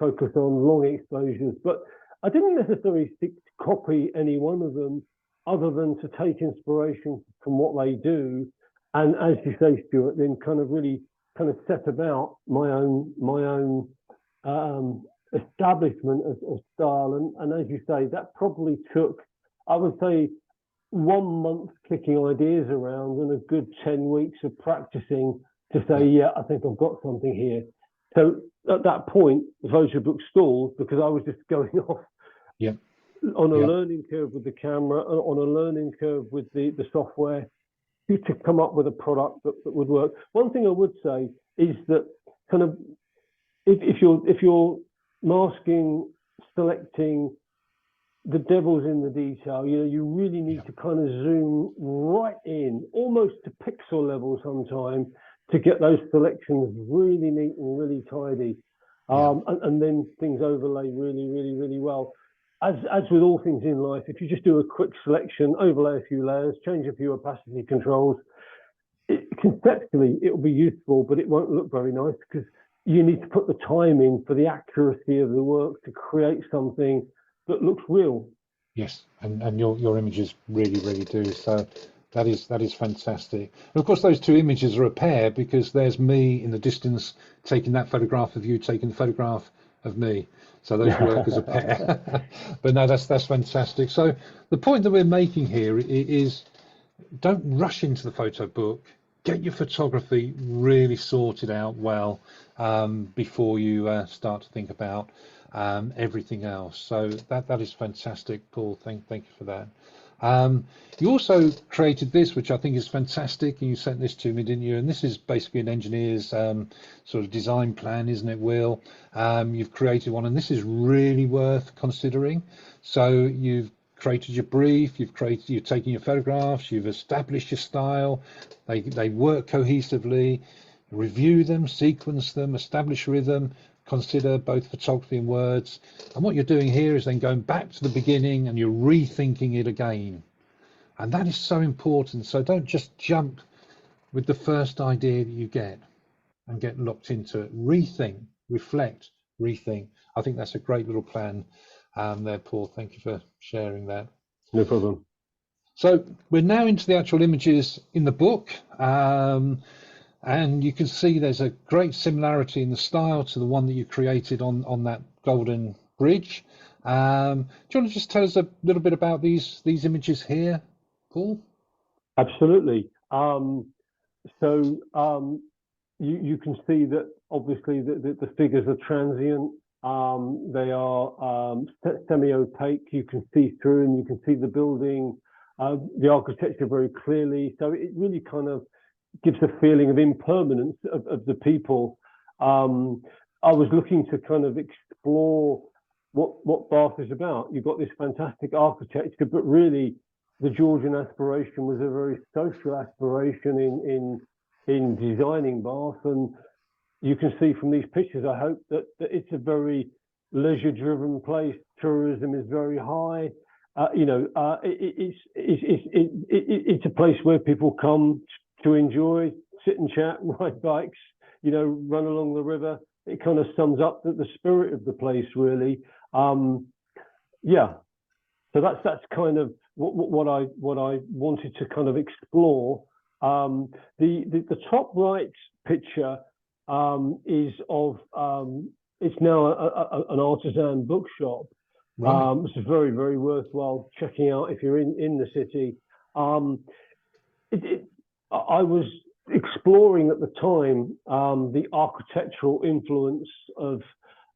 focus on long exposures, but I didn't necessarily seek to copy any one of them other than to take inspiration from what they do. And as you say, Stewart, then kind of really kind of set about my own establishment of style. And as you say, that probably took, I would say, 1 month kicking ideas around and a good 10 weeks of practicing to say, yeah, I think I've got something here. So at that point, the photo book stalled because I was just going off on a learning curve with the camera, on a learning curve with the software to come up with a product that would work. One thing I would say is that kind of if you're masking, selecting, the devil's in the detail, you know, you really need to kind of zoom right in, almost to pixel level sometimes, to get those selections really neat and really tidy. And then things overlay really, really, really well. As with all things in life, if you just do a quick selection, overlay a few layers, change a few opacity controls, conceptually it will be useful, but it won't look very nice because you need to put the time in for the accuracy of the work to create something that looks real. Yes, and your images really, really do. So that is fantastic. And of course, those 2 images are a pair because there's me in the distance taking that photograph of you, taking the photograph of me. So those work as a pair. But no, that's fantastic. So the point that we're making here is don't rush into the photo book. Get your photography really sorted out well before you start to think about everything else. So that is fantastic, Paul. Thank you for that. You also created this, which I think is fantastic, and you sent this to me, didn't you? And this is basically an engineer's sort of design plan, isn't it, Will? You've created one, and this is really worth considering. So you've created your brief, you've taken your photographs, you've established your style. They work cohesively. Review them, sequence them, establish rhythm, consider both photography and words. And what you're doing here is then going back to the beginning and you're rethinking it again. And that is so important. So don't just jump with the first idea that you get and get locked into it. Rethink, reflect, rethink. I think that's a great little plan there, Paul. Thank you for sharing that. No problem. So we're now into the actual images in the book. And you can see there's a great similarity in the style to the one that you created on that golden bridge. Do you want to just tell us a little bit about these images here, Paul? Absolutely. You can see that obviously the figures are transient. They are semi-opaque. You can see through, and you can see the building, the architecture very clearly. So it really kind of gives a feeling of impermanence of the people. I was looking to kind of explore what Bath is about. You've got this fantastic architecture, but really the Georgian aspiration was a very social aspiration in designing Bath. And you can see from these pictures, I hope that it's a very leisure-driven place. Tourism is very high. It's a place where people come to enjoy, sit and chat, ride bikes, run along the river. It kind of sums up the spirit of the place, really. Yeah. So that's kind of what I wanted to kind of explore. The top right picture is of it's now an artisan bookshop. Right. It's very, very worthwhile checking out if you're in the city. I was exploring at the time the architectural influence of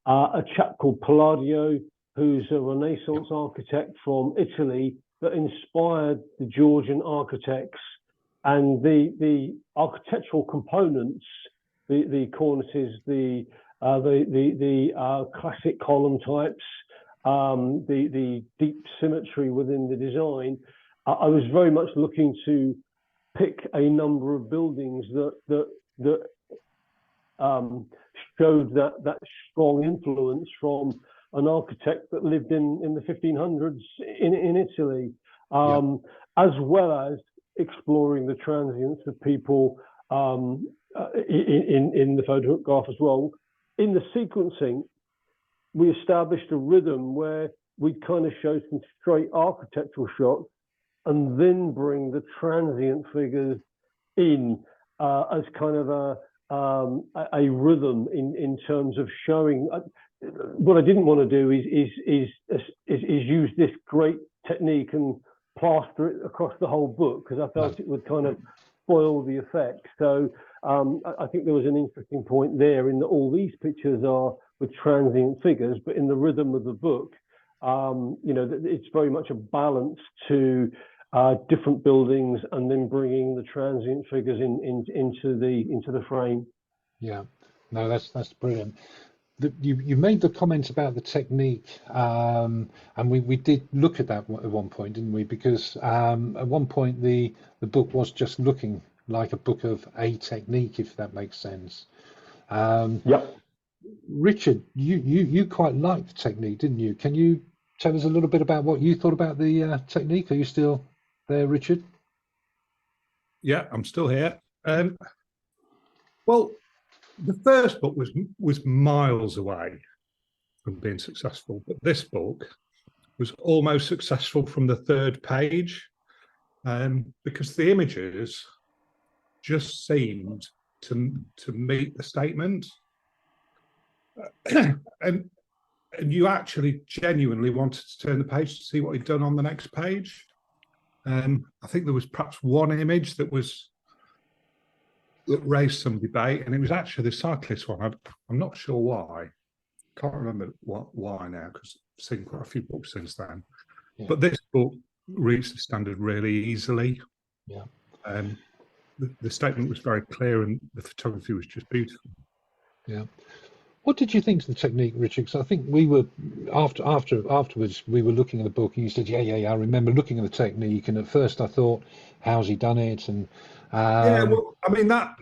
a chap called Palladio, who's a Renaissance architect from Italy that inspired the Georgian architects, and the architectural components, the cornices, the classic column types, the deep symmetry within the design. I was very much looking to pick a number of buildings that showed that strong influence from an architect that lived in the 1500s in Italy, as well as exploring the transience of people in the photograph as well. In the sequencing, we established a rhythm where we kind of show some straight architectural shots and then bring the transient figures in as kind of a rhythm in terms of showing. What I didn't want to do is use this great technique and plaster it across the whole book, because I felt it would kind of spoil the effect. So I think there was an interesting point there in that all these pictures are with transient figures, but in the rhythm of the book, it's very much a balance to different buildings and then bringing the transient figures into the frame. Yeah, no, that's brilliant. You made the comment about the technique, and we did look at that at one point, didn't we? Because at one point the book was just looking like a book of a technique, if that makes sense. Yep. Richard, you quite liked the technique, didn't you? Can you tell us a little bit about what you thought about the technique? Are you still there, Richard? Yeah, I'm still here. Well, the first book was miles away from being successful, but this book was almost successful from the third page, because the images just seemed to meet the statement, and you actually genuinely wanted to turn the page to see what he'd done on the next page. I think there was perhaps one image that raised some debate, and it was actually the cyclist one. I'm not sure why. Can't remember why now, because I've seen quite a few books since then. Yeah. But this book reached the standard really easily. Yeah. The statement was very clear, and the photography was just beautiful. Yeah. What did you think of the technique, Richard? Because I think we were afterwards we were looking at the book, and you said, yeah. I remember looking at the technique, and at first I thought, how's he done it? And yeah, well, I mean that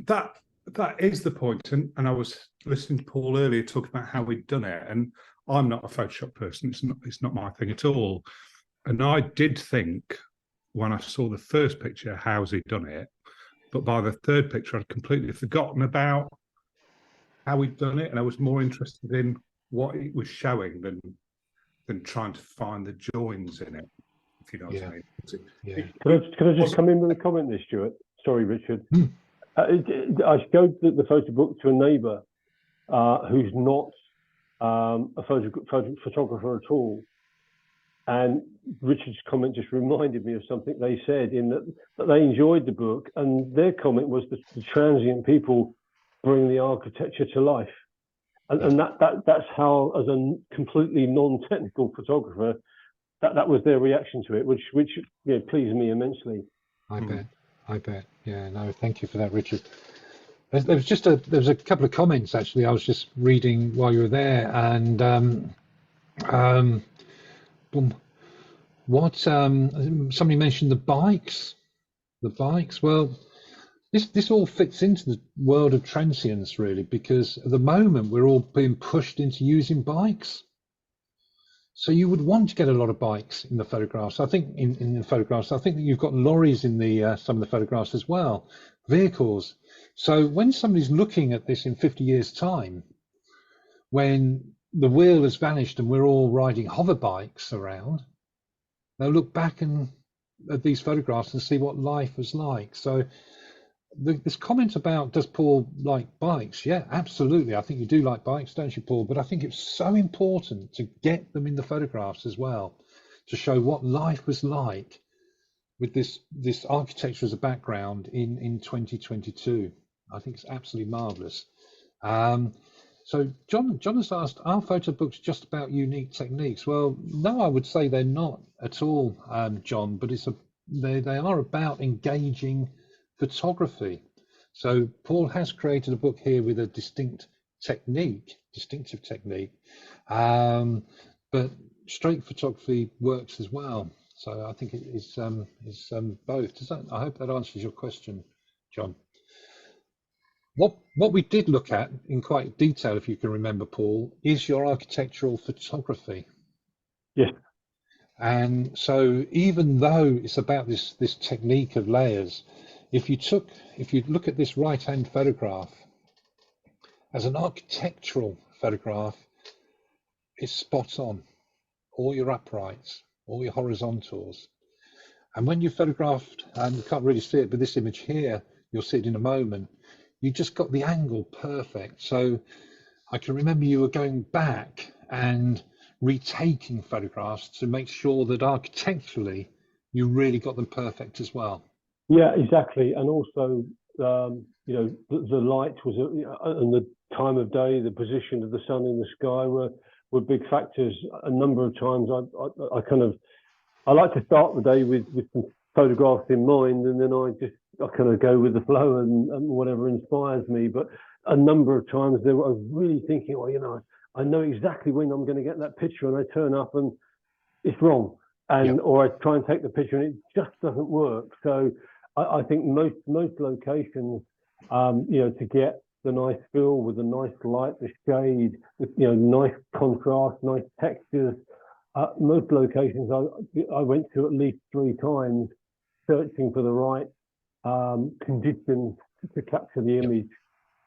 is the point. And I was listening to Paul earlier talking about how he'd done it, and I'm not a Photoshop person. It's not my thing at all. And I did think when I saw the first picture, how's he done it? But by the third picture, I'd completely forgotten about how he'd done it, and I was more interested in what it was showing than trying to find the joins in it, if you know what I mean. Yeah. Can I just come in with a comment there, Stewart? Sorry, Richard. I showed the photo book to a neighbour who's not a photographer at all, And Richard's comment just reminded me of something they said, in that they enjoyed the book, and their comment was that the transient people bring the architecture to life. And that's how, as a completely non-technical photographer, that was their reaction to it, which pleased me immensely. I bet. Yeah, no, thank you for that, Richard. There was a couple of comments actually I was just reading while you were there, and somebody mentioned the bikes. Well, this all fits into the world of transience really, because at the moment we're all being pushed into using bikes. So you would want to get a lot of bikes in the photographs. I think in the photographs, I think that you've got lorries in the some of the photographs as well, vehicles. So when somebody's looking at this in 50 years' time, when the wheel has vanished and we're all riding hover bikes around, they'll look back at these photographs and see what life was like. So this comment about, does Paul like bikes? Yeah, absolutely. I think you do like bikes, don't you, Paul? But I think it's so important to get them in the photographs as well, to show what life was like with this architecture as a background in 2022. I think it's absolutely marvelous. So John has asked, are photo books just about unique techniques? Well, no, I would say they're not at all, John, but they are about engaging photography. So Paul has created a book here with a distinctive technique, but straight photography works as well. So I think it is both. I hope that answers your question, John. What we did look at in quite detail, if you can remember, Paul, is your architectural photography. Yes. And so even though it's about this technique of layers, if you look at this right-hand photograph as an architectural photograph, it's spot on. All your uprights, all your horizontals. And when you photographed, and you can't really see it, but this image here, you'll see it in a moment, you just got the angle perfect. So I can remember you were going back and retaking photographs to make sure that architecturally you really got them perfect as well. Yeah, exactly. And also, the light was, and the time of day, the position of the sun in the sky were big factors. A number of times I like to start the day with some photographs in mind, and then I kind of go with the flow and whatever inspires me. But a number of times I was really thinking, I know exactly when I'm going to get that picture, and I turn up and it's wrong, or I try and take the picture and it just doesn't work. So I think most locations, to get the nice feel with the nice light, the shade, nice contrast, nice textures. Most locations I went to at least 3 times, searching for the right conditions to capture the image.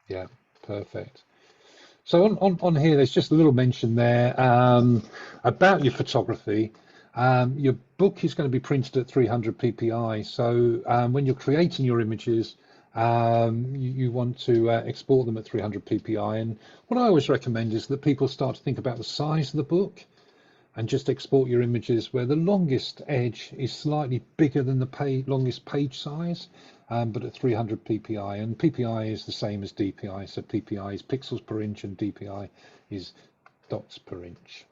Yeah, perfect. So on here, there's just a little mention there about your photography. Your book is going to be printed at 300 ppi. So when you're creating your images, you want to export them at 300 ppi. And what I always recommend is that people start to think about the size of the book and just export your images where the longest edge is slightly bigger than the longest page size, but at 300 ppi. And ppi is the same as dpi. So ppi is pixels per inch and dpi is dots per inch.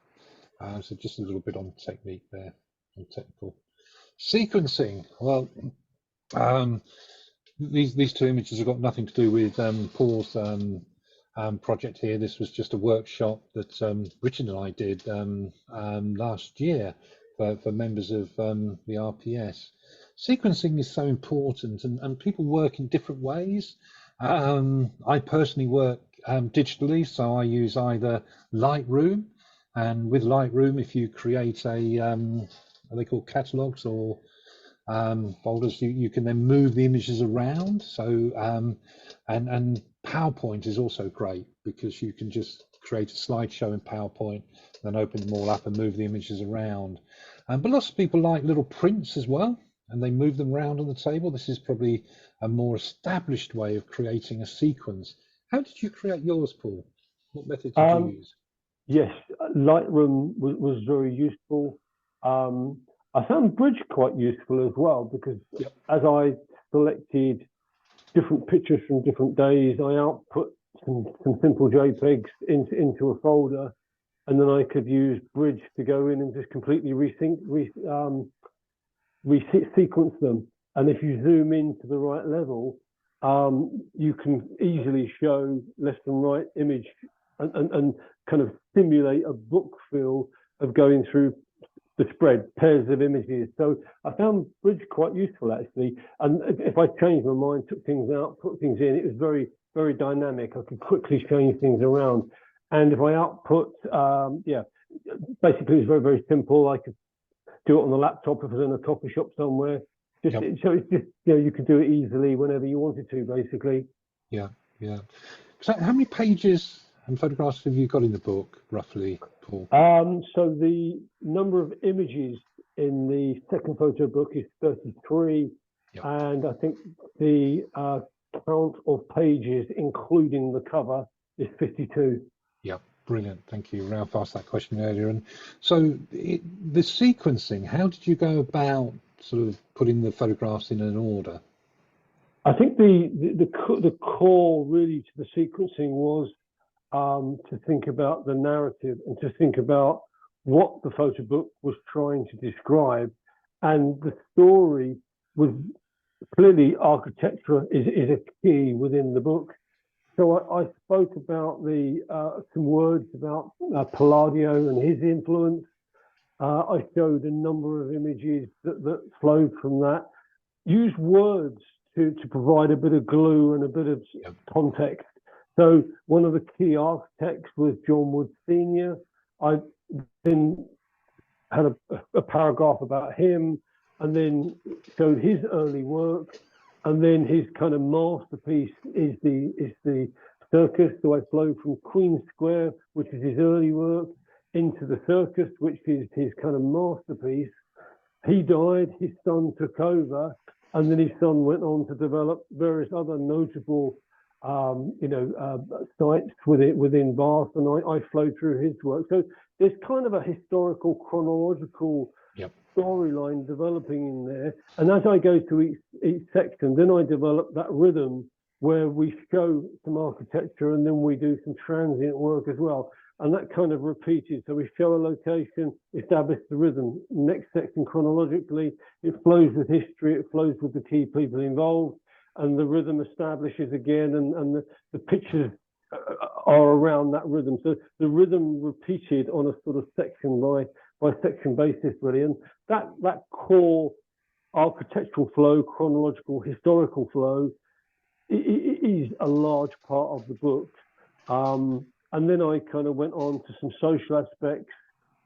So just a little bit on technique there, on technical. Sequencing, well, these 2 images have got nothing to do with Paul's project here. This was just a workshop that Richard and I did last year for members of the RPS. Sequencing is so important, and people work in different ways. I personally work digitally, so I use either Lightroom, and with Lightroom, if you create are they called catalogs or folders, you can then move the images around. So and PowerPoint is also great because you can just create a slideshow in PowerPoint, then open them all up and move the images around. But lots of people like little prints as well, and they move them around on the table. This is probably a more established way of creating a sequence. How did you create yours, Paul? What method did you use? Yes, Lightroom was very useful. I found Bridge quite useful as well, because as I selected different pictures from different days, I output some simple JPEGs into a folder, and then I could use Bridge to go in and just completely resequence them. And if you zoom in to the right level, you can easily show left and right image and kind of simulate a book feel of going through the spread, pairs of images. So I found Bridge quite useful, actually. And if I changed my mind, took things out, put things in, it was very, very dynamic. I could quickly change things around. And if I output, basically it's very, very simple. I could do it on the laptop if I was in a coffee shop somewhere. So it's just, you could do it easily whenever you wanted to, basically. Yeah. So how many pages and photographs have you got in the book, roughly, Paul? So the number of images in the second photo book is 33, and I think the count of pages, including the cover, is 52. Yeah, brilliant. Thank you. Ralph asked that question earlier. And so the sequencing, how did you go about sort of putting the photographs in an order? I think the core really to the sequencing was to think about the narrative and to think about what the photo book was trying to describe. And the story was clearly architecture is a key within the book. So I spoke about some words about Palladio and his influence. I showed a number of images that flowed from that. Used words to provide a bit of glue and a bit of context. So one of the key architects was John Wood Sr. I then had a paragraph about him, and then showed his early work, and then his kind of masterpiece is the circus. So I flowed from Queen Square, which is his early work, into the circus, which is his kind of masterpiece. He died, his son took over, and then his son went on to develop various other notable sites within Bath, and I flowed through his work. So there's kind of a historical chronological storyline developing in there. And as I go to each section, then I develop that rhythm where we show some architecture and then we do some transient work as well. And that kind of repeated. So we show a location, establish the rhythm. Next section chronologically, it flows with history, it flows with the key people involved, and the rhythm establishes again, and the pictures are around that rhythm. So the rhythm repeated on a sort of section by section basis, really. And that core architectural flow, chronological, historical flow, is a large part of the book. And then I kind of went on to some social aspects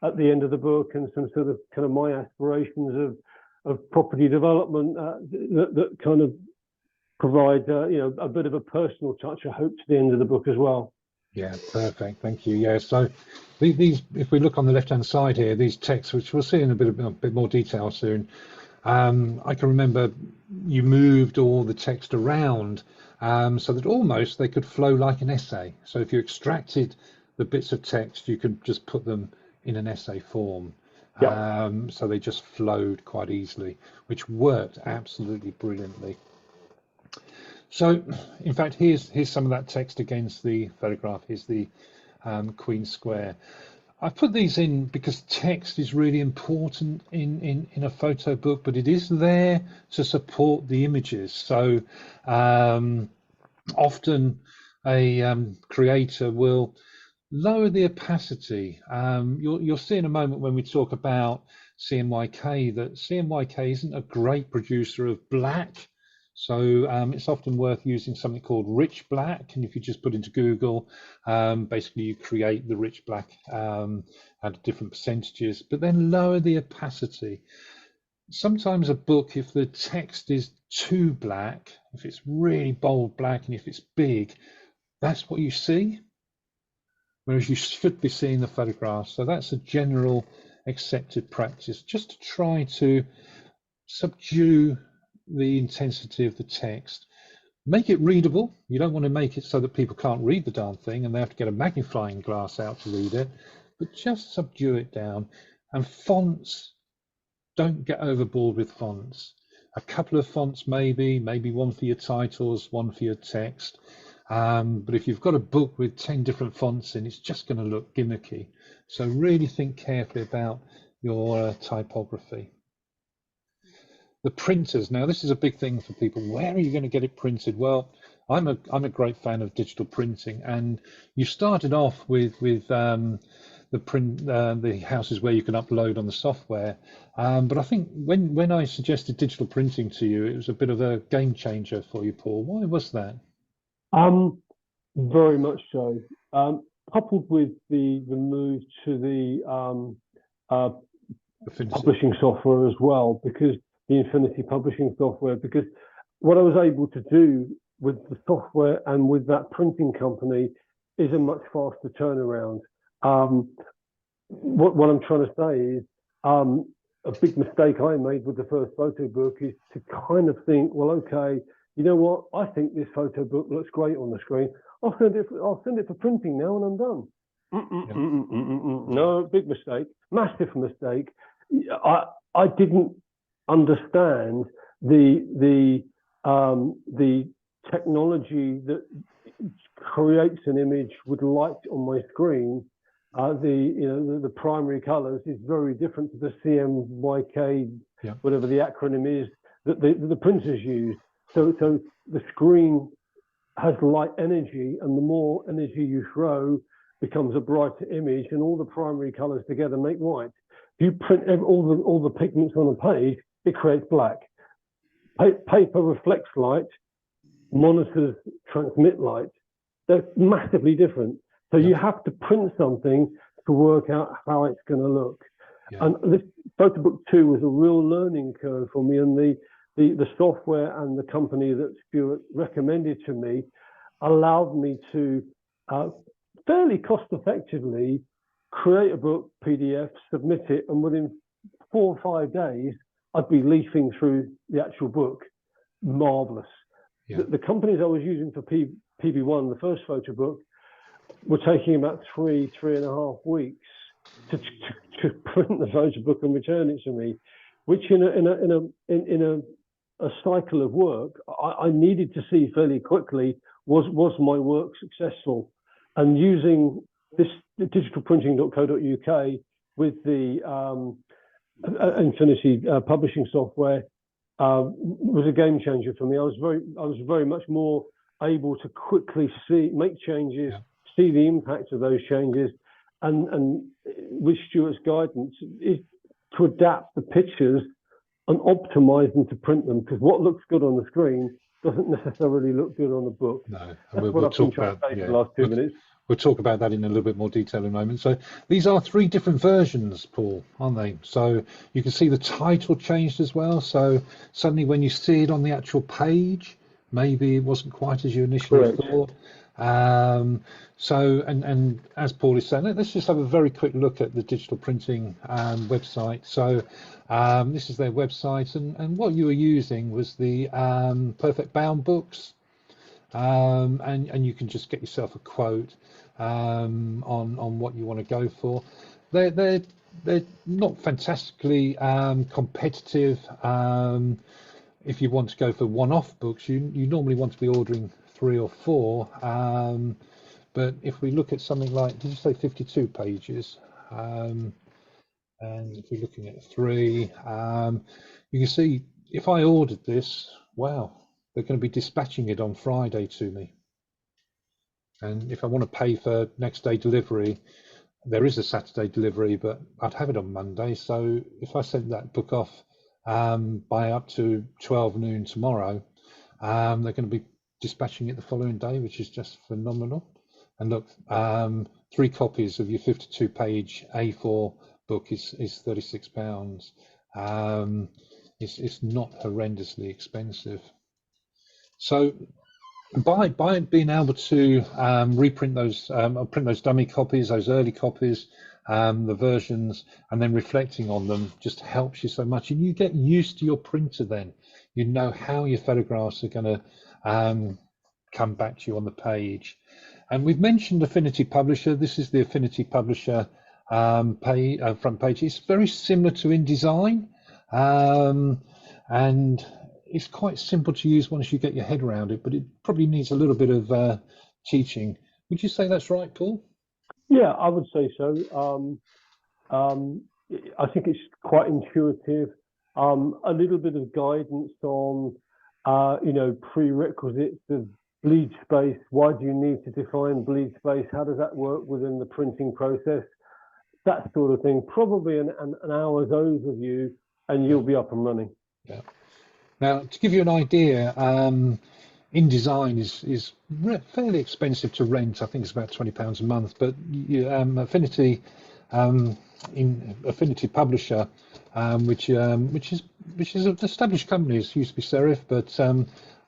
at the end of the book, and some sort of kind of my aspirations of property development that kind of provide a bit of a personal touch, I hope, to the end of the book as well. Yeah, perfect. Thank you. Yeah, so these, if we look on the left-hand side here, these texts, which we'll see in a bit more detail soon, I can remember you moved all the text around so that almost they could flow like an essay. So if you extracted the bits of text, you could just put them in an essay form. So they just flowed quite easily, which worked absolutely brilliantly. So, in fact, here's some of that text against the photograph. Here's the Queen Square. I've put these in because text is really important in a photo book, but it is there to support the images. So often a creator will lower the opacity. You'll see in a moment when we talk about CMYK that CMYK isn't a great producer of black. So it's often worth using something called rich black, and if you just put into Google, basically you create the rich black at different percentages, but then lower the opacity. Sometimes a book, if the text is too black, if it's really bold black and if it's big, that's what you see, whereas you should be seeing the photographs. So that's a general accepted practice, just to try to subdue the intensity of the text, make it readable. You don't want to make it so that people can't read the darn thing and they have to get a magnifying glass out to read it, but just subdue it down. And fonts don't get overboard with fonts. A couple of fonts maybe one for your titles, one for your text. But if you've got a book with 10 different fonts in, it's just going to look gimmicky. So really think carefully about your typography. The printers. Now, this is a big thing for people. Where are you going to get it printed? Well, I'm a great fan of digital printing, and you started off with the houses where you can upload on the software. But I think when I suggested digital printing to you, it was a bit of a game changer for you, Paul. Why was that? Very much so. Coupled with the move to the publishing software as well, because the Infinity publishing software, because what I was able to do with the software and with that printing company is a much faster turnaround. What I'm trying to say is a big mistake I made with the first photo book is to kind of think, well, okay, you know what? I think this photo book looks great on the screen. I'll send it for printing now, and I'm done. No, big mistake, massive mistake. I didn't understand the technology that creates an image with light on my screen. The primary colors is very different to the CMYK, whatever the acronym is that the printers use. So the screen has light energy, and the more energy you throw becomes a brighter image, and all the primary colors together make white. If you print all the pigments on a page, it creates black. Paper reflects light, monitors transmit light. They're massively different. So you have to print something to work out how it's going to look. Yeah. And this Photobook 2 was a real learning curve for me, and the software and the company that Stewart recommended to me allowed me to fairly cost effectively create a book PDF, submit it, and within 4 or 5 days, I'd be leafing through the actual book. Marvelous. Yeah. The companies I was using for PB1, the first photo book, were taking about 3.5 weeks to print the photo book and return it to me, which in a cycle of work, I needed to see fairly quickly, was my work successful? And using this digitalprinting.co.uk with the Infinity publishing software was a game changer for me. I was very much more able to quickly make changes, see the impact of those changes, and with Stewart's guidance is to adapt the pictures and optimize them to print them, because what looks good on the screen doesn't necessarily look good on the book. No, and we'll talk about the last 2 minutes. We'll talk about that in a little bit more detail in a moment. So these are 3 different versions, Paul, aren't they? So you can see the title changed as well. So suddenly when you see it on the actual page, maybe it wasn't quite as you initially thought. So, and as Paul is saying, let's just have a very quick look at the digital printing website. So this is their website, and what you were using was the Perfect Bound books. And you can just get yourself a quote on what you want to go for. They're not fantastically competitive. If you want to go for one-off books, you normally want to be ordering 3 or 4. But if we look at something like, did you say 52 pages? And if we're looking at 3, you can see if I ordered this, wow, they're going to be dispatching it on Friday to me. And if I want to pay for next day delivery, there is a Saturday delivery, but I'd have it on Monday. So if I sent that book off by up to 12 noon tomorrow, they're going to be dispatching it the following day, which is just phenomenal. And look, 3 copies of your 52-page A4 book is £36. It's not horrendously expensive. So by being able to reprint those, print those dummy copies, those early copies, the versions, and then reflecting on them just helps you so much. And you get used to your printer then. You know how your photographs are going to come back to you on the page. And we've mentioned Affinity Publisher. This is the Affinity Publisher front page. It's very similar to InDesign. and it's quite simple to use once you get your head around it, but it probably needs a little bit of teaching. Would you say that's right, Paul? Yeah, I would say so. I think it's quite intuitive. A little bit of guidance on, prerequisites of bleed space. Why do you need to define bleed space? How does that work within the printing process? That sort of thing. Probably an hour's overview, and you'll be up and running. Yeah. Now, to give you an idea, InDesign is fairly expensive to rent. I think it's about £20 a month. But Affinity, in Affinity Publisher, which is an established company. It used to be Serif, but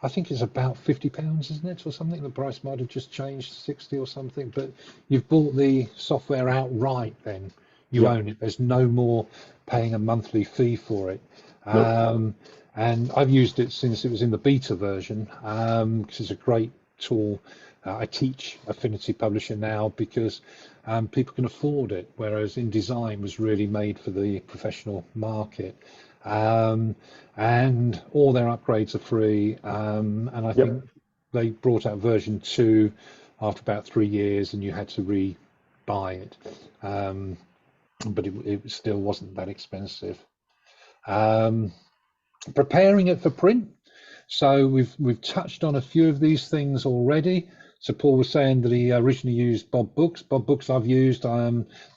I think it's about £50, isn't it, or something? The price might have just changed, 60 or something. But you've bought the software outright. Then you own it. There's no more paying a monthly fee for it. Nope. And I've used it since it was in the beta version, because it's a great tool. I teach Affinity Publisher now because people can afford it, whereas InDesign was really made for the professional market. And all their upgrades are free. And I think they brought out version 2 after about 3 years, and you had to re-buy it. But it still wasn't that expensive. Preparing it for print. So we've touched on a few of these things already. So Paul was saying that he originally used Bob Books. Bob Books I've used. I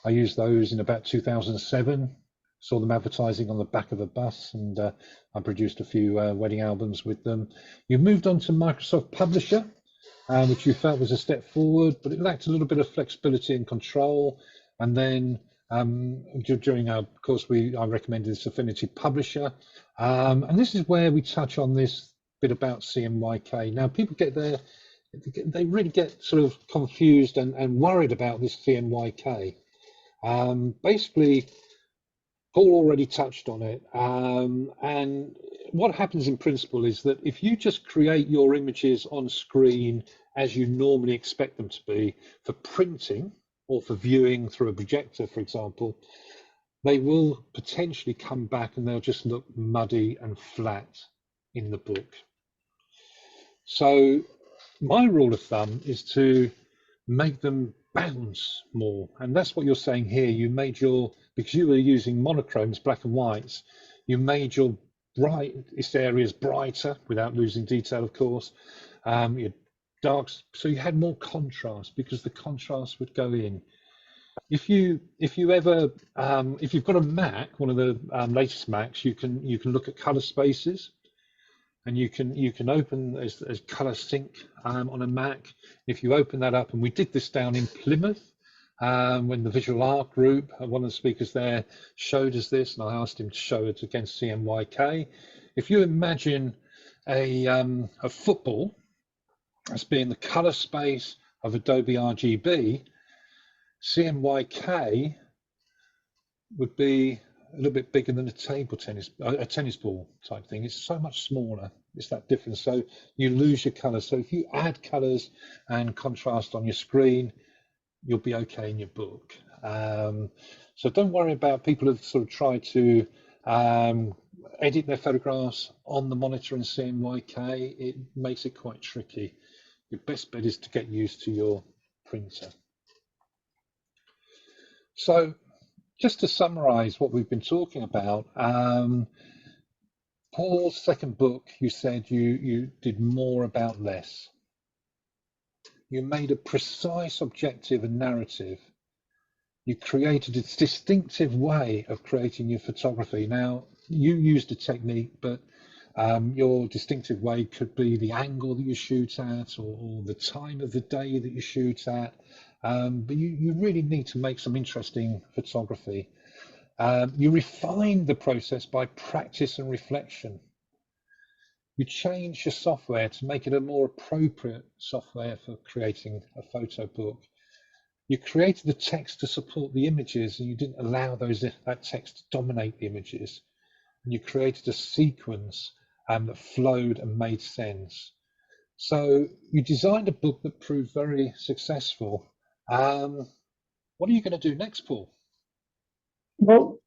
used those in about 2007. Saw them advertising on the back of a bus, and I produced a few wedding albums with them. You've moved on to Microsoft Publisher, which you felt was a step forward, but it lacked a little bit of flexibility and control. And then during our course, I recommended this Affinity Publisher. And this is where we touch on this bit about CMYK. Now, people they really get sort of confused and worried about this CMYK. Basically, Paul already touched on it. And what happens in principle is that if you just create your images on screen as you normally expect them to be for printing or for viewing through a projector, for example, they will potentially come back and they'll just look muddy and flat in the book. So my rule of thumb is to make them bounce more. And that's what you're saying here. Because you were using monochromes, black and whites, you made your brightest areas brighter without losing detail, of course. Your darks, so you had more contrast because the contrast would go in. If you've got a Mac, one of the latest Macs, you can look at color spaces, and you can open as color sync on a Mac. If you open that up, and we did this down in Plymouth when the visual art group, one of the speakers there showed us this, and I asked him to show it against CMYK. If you imagine a football as being the color space of Adobe RGB, CMYK would be a little bit bigger than a tennis ball type thing. It's so much smaller. It's that difference. So you lose your colors. So if you add colors and contrast on your screen, you'll be okay in your book. So don't worry about people who sort of try to edit their photographs on the monitor in CMYK. It makes it quite tricky. Your best bet is to get used to your printer. So just to summarize what we've been talking about, Paul's second book, you said you did more about less. You made a precise objective and narrative. You created a distinctive way of creating your photography. Now, you used a technique, but your distinctive way could be the angle that you shoot at or the time of the day that you shoot at. But you really need to make some interesting photography. You refine the process by practice and reflection. You change your software to make it a more appropriate software for creating a photo book. You created the text to support the images, and you didn't allow that text to dominate the images. And you created a sequence that flowed and made sense. So you designed a book that proved very successful. What are you going to do next, Paul? Well,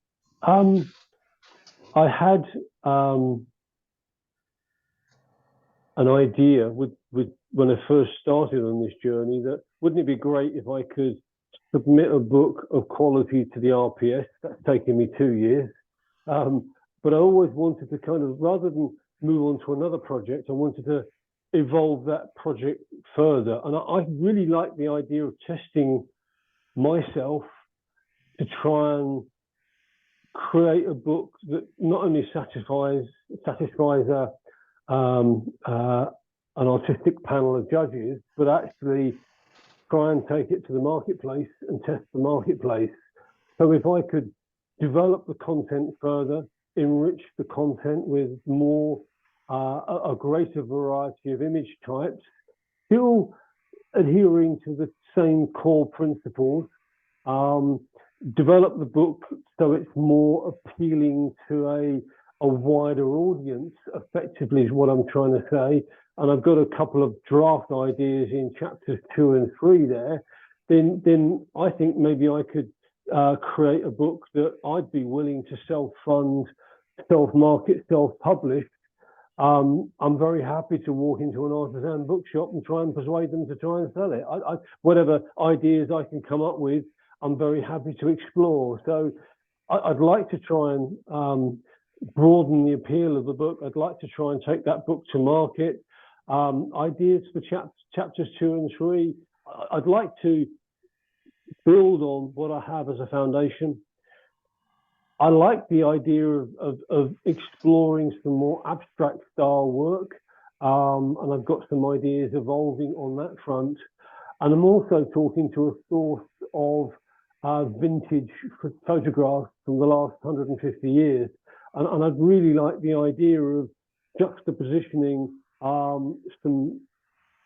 I had an idea with when I first started on this journey that wouldn't it be great if I could submit a book of quality to the RPS? That's taken me 2 years. But I always wanted to kind of, rather than move on to another project, I wanted to evolve that project further. And I really like the idea of testing myself to try and create a book that not only satisfies an artistic panel of judges, but actually try and take it to the marketplace and test the marketplace. So if I could develop the content further, enrich the content with more, a greater variety of image types, still adhering to the same core principles, develop the book so it's more appealing to a wider audience, effectively is what I'm trying to say. And I've got a couple of draft ideas in chapters 2 and 3 there. Then I think maybe I could create a book that I'd be willing to self-fund, self-market, self-publish. I'm very happy to walk into an artisan bookshop and try and persuade them to try and sell it. Whatever ideas I can come up with, I'm very happy to explore. So I'd like to try and broaden the appeal of the book. I'd like to try and take that book to market. Ideas for chapters 2 and 3. I'd like to build on what I have as a foundation. I like the idea of exploring some more abstract style work, and I've got some ideas evolving on that front. And I'm also talking to a source of vintage photographs from the last 150 years. And I'd really like the idea of juxtapositioning some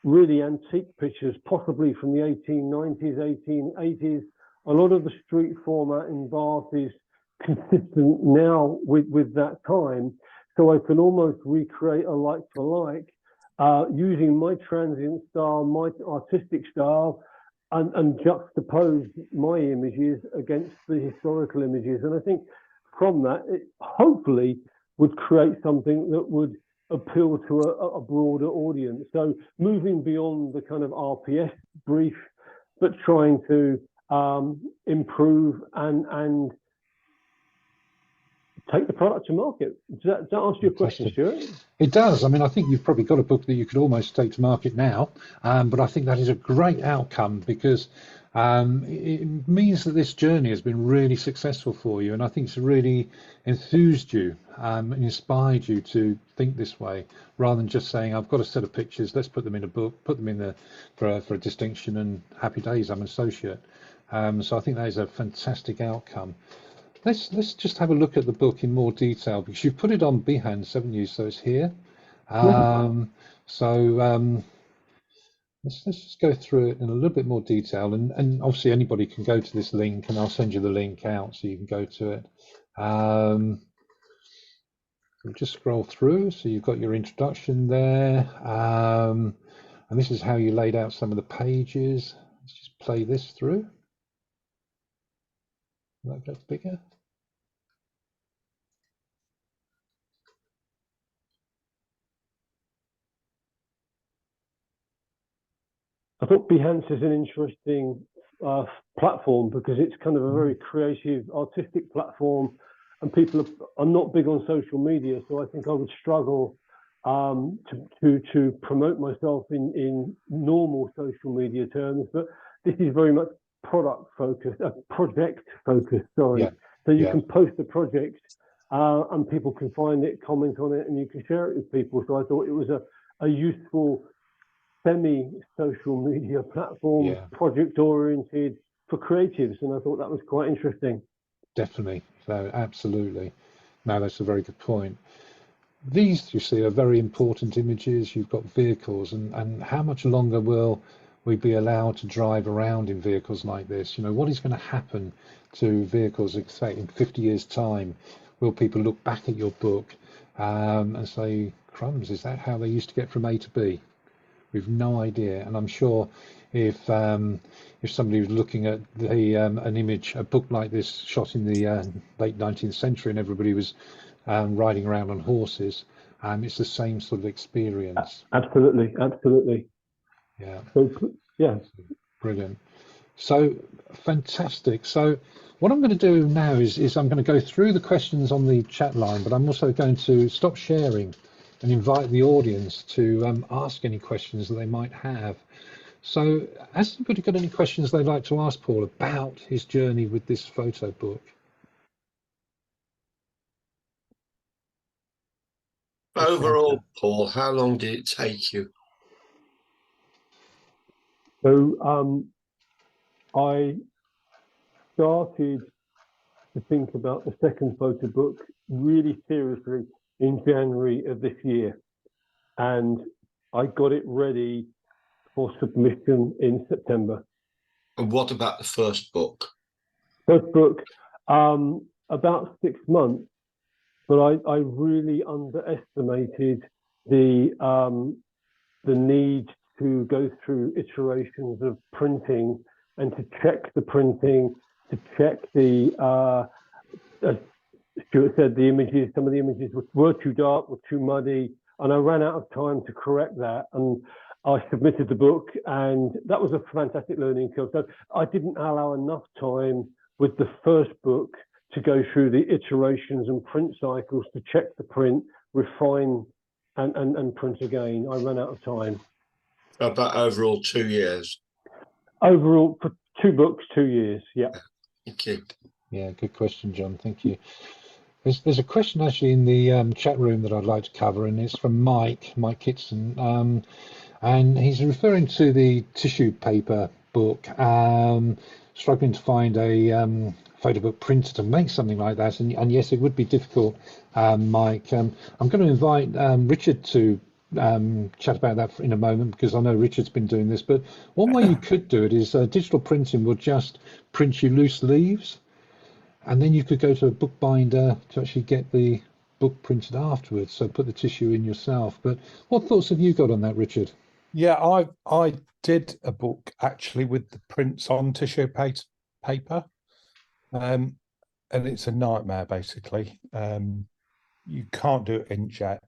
really antique pictures, possibly from the 1890s, 1880s. A lot of the street format in Bath is consistent now with that time. So I can almost recreate a like for like, using my transient style, my artistic style, and juxtapose my images against the historical images. And I think from that, it hopefully would create something that would appeal to a broader audience. So moving beyond the kind of RPS brief, but trying to improve and take the product to market. Does that answer your question, Stuart? It does. I mean, I think you've probably got a book that you could almost take to market now, but I think that is a great outcome because it means that this journey has been really successful for you, and I think it's really enthused you and inspired you to think this way rather than just saying, I've got a set of pictures, let's put them in a book, put them in there for a distinction, and happy days, I'm an associate. So I think that is a fantastic outcome. Let's just have a look at the book in more detail because you've put it on Behance, haven't you? So it's here. Let's just go through it in a little bit more detail, and obviously anybody can go to this link, and I'll send you the link out so you can go to it. We'll just scroll through, so you've got your introduction there, and this is how you laid out some of the pages. Let's just play this through. That gets bigger. I thought Behance is an interesting platform because it's kind of a very creative, artistic platform, and people are not big on social media, so I think I would struggle to promote myself in normal social media terms. But this is very much product focused, project focused. Sorry, so you can post a project and people can find it, comment on it, and you can share it with people. So I thought it was a useful semi-social media platform, project oriented for creatives, and I thought that was quite interesting. Definitely, so absolutely. No, that's a very good point. These, you see, are very important images. You've got vehicles, and how much longer will we be allowed to drive around in vehicles like this? You know, what is going to happen to vehicles, say, in 50 years' time? Will people look back at your book and say, crumbs, is that how they used to get from A to B? We've no idea, and I'm sure if somebody was looking at an image, a book like this shot in the late 19th century, and everybody was riding around on horses. It's the same sort of experience. Absolutely, absolutely. Yeah. So, yeah. Brilliant. So fantastic. So what I'm going to do now is I'm going to go through the questions on the chat line, but I'm also going to stop sharing and invite the audience to ask any questions that they might have. So has anybody got any questions they'd like to ask Paul about his journey with this photo book? Overall, Paul, how long did it take you? So I started to think about the second photo book really seriously in January of this year, and I got it ready for submission in September. And what about the first book? First book, about 6 months, but I really underestimated the need to go through iterations of printing and to check the printing, to check the, as Stewart said, the images, some of the images were too dark, were too muddy, and I ran out of time to correct that. And I submitted the book, and that was a fantastic learning curve. So I didn't allow enough time with the first book to go through the iterations and print cycles to check the print, refine, and print again. I ran out of time. About overall 2 years. Overall, for 2 books, 2 years. Yeah. Thank you. Yeah, good question, John. Thank you. There's a question actually in the chat room that I'd like to cover, and it's from Mike Kitson, and he's referring to the tissue paper book, struggling to find a photo book printer to make something like that, and yes, it would be difficult, Mike. I'm going to invite Richard to chat about that in a moment, because I know Richard's been doing this, but one way you could do it is digital printing will just print you loose leaves, and then you could go to a bookbinder to actually get the book printed afterwards, so put the tissue in yourself. But what thoughts have you got on that, Richard? Yeah, I did a book actually with the prints on tissue paper, and it's a nightmare basically. You can't do it inkjet;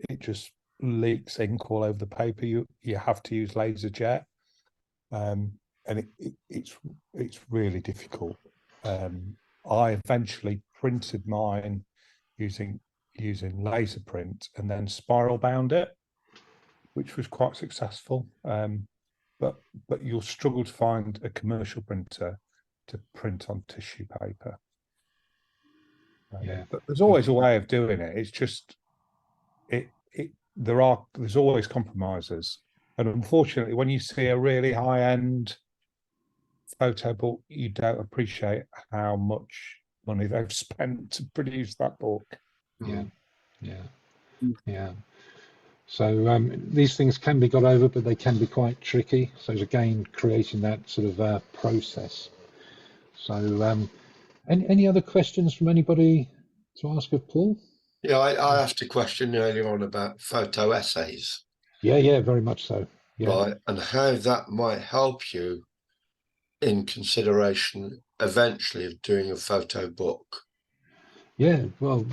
it just leaks ink all over the paper. You have to use laser jet, and it's really difficult. I eventually printed mine using laser print and then spiral bound it, which was quite successful. But you'll struggle to find a commercial printer to print on tissue paper. Yeah, but there's always a way of doing it. It's just there's always compromises, and unfortunately, when you see a really high-end photo book, you don't appreciate how much money they've spent to produce that book. Yeah. So these things can be got over, but they can be quite tricky. So again, creating that sort of process. So any other questions from anybody to ask of Paul? Yeah, I asked a question earlier on about photo essays. Yeah, very much so. Yeah. Right, and how that might help you in consideration eventually of doing a photo book. Yeah, well,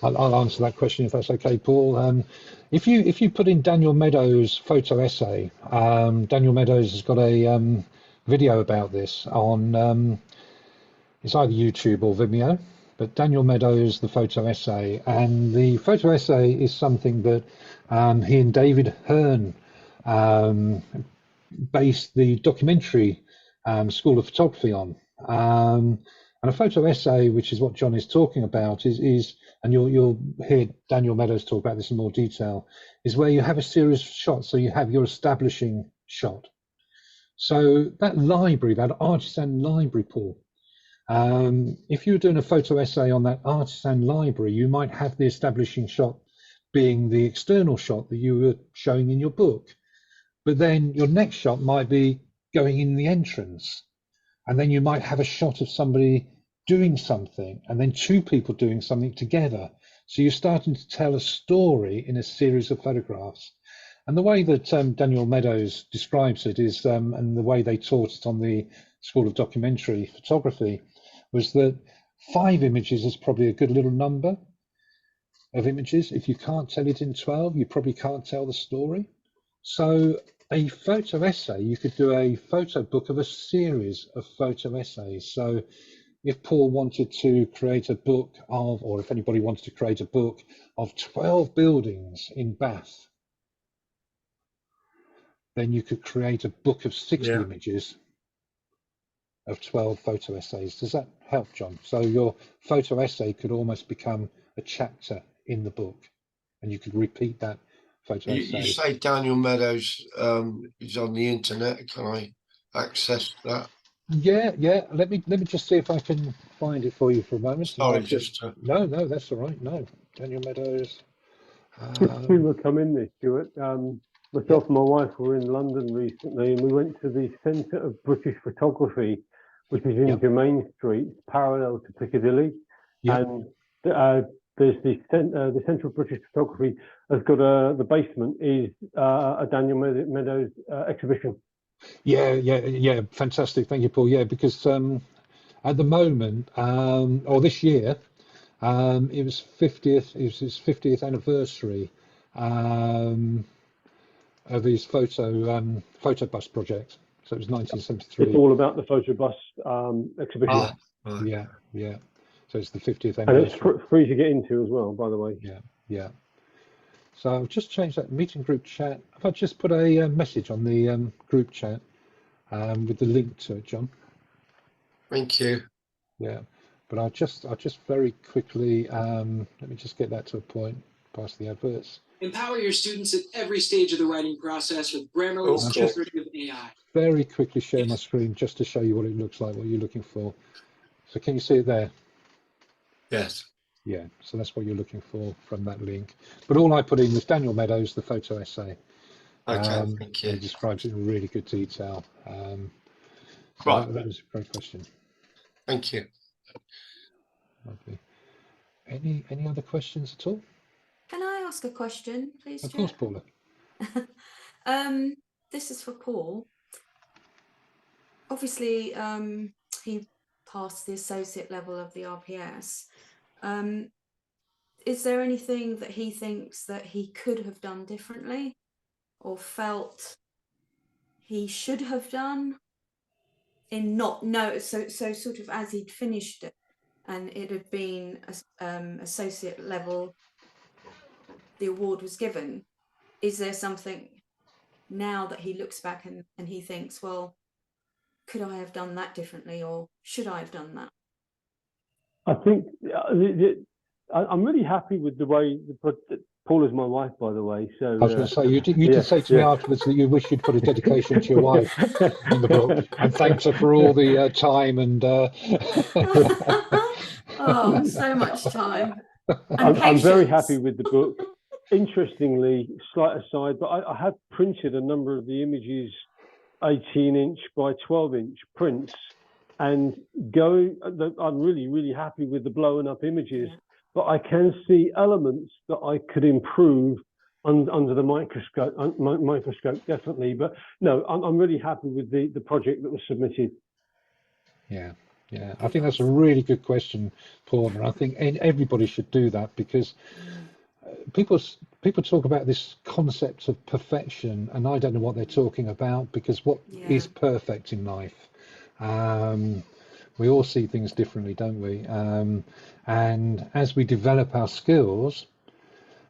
I'll answer that question if that's okay, Paul. If you put in Daniel Meadows' photo essay, Daniel Meadows has got a video about this on it's either YouTube or Vimeo, but Daniel Meadows, the photo essay, and the photo essay is something that he and David Hearn based the documentary School of Photography on. And a photo essay, which is what John is talking about, is and you'll hear Daniel Meadows talk about this in more detail, is where you have a series of shots. So you have your establishing shot. So that library, that artisan library, Paul, if you were doing a photo essay on that artisan library, you might have the establishing shot being the external shot that you were showing in your book. But then your next shot might be going in the entrance. And then you might have a shot of somebody doing something, and then 2 people doing something together. So you're starting to tell a story in a series of photographs. And the way that Daniel Meadows describes it is, and the way they taught it on the School of Documentary Photography, was that 5 images is probably a good little number. of images. If you can't tell it in 12, you probably can't tell the story. So a photo essay, you could do a photo book of a series of photo essays. So if Paul wanted to create a book of, or if anybody wanted to create a book of 12 buildings in Bath, then you could create a book of 60 images of 12 photo essays. Does that help, John? So your photo essay could almost become a chapter in the book, and you could repeat that photo essay. You say Daniel Meadows is on the internet. Can I access that? Yeah. Let me just see if I can find it for you for a moment. Sorry, No, that's all right. No, Daniel Meadows. We were coming this, Stewart. Myself and my wife were in London recently, and we went to the Centre of British Photography, which is in Germain Street, parallel to Piccadilly. And there's the Centre of British Photography has got the basement is a Daniel Meadows exhibition. Yeah, fantastic. Thank you, Paul. Yeah, because at the moment, or this year, it was his 50th anniversary of his photo bus project. So it was 1973. It's all about the photo bus exhibition. Yeah. So it's the 50th anniversary. And it's free to get into as well, by the way. Yeah. So I'll just change that meeting group chat. If I just put a message on the group chat with the link to it, John. Thank you. Yeah, but I'll just very quickly let me just get that to a point past the adverts. Empower your students at every stage of the writing process with Grammarly's generative AI. Very quickly share my screen just to show you what it looks like, what you're looking for. So can you see it there? Yes. Yeah, so that's what you're looking for from that link. But all I put in was Daniel Meadows, the photo essay. Okay, thank you. It describes it in really good detail. That was a great question. Thank you. Lovely. Any other questions at all? Can I ask a question, please? Of course, Paula. This is for Paul. Obviously, he passed the associate level of the RPS. Is there anything that he thinks that he could have done differently or felt he should have done in so sort of as he'd finished it and it had been associate level, the award was given? Is there something now that he looks back and he thinks, well, could I have done that differently, or should I have done that? I think I'm really happy with the way Paul is my wife, by the way. So I was going to say, you did say to me afterwards that you wish you'd put a dedication to your wife in the book, and thanks her for all the time and. Oh, so much time. I'm very happy with the book. Interestingly, slight aside, but I have printed a number of the images, 18-inch by 12-inch prints, and I'm really happy with the blown up images. Yeah. But I can see elements that I could improve under the microscope, definitely. But no, I'm really happy with the project that was submitted. Yeah, I think that's a really good question, Paul, and I think everybody should do that, because people talk about this concept of perfection, and I don't know what they're talking about, because what is perfect in life? We all see things differently, don't we? And as we develop our skills,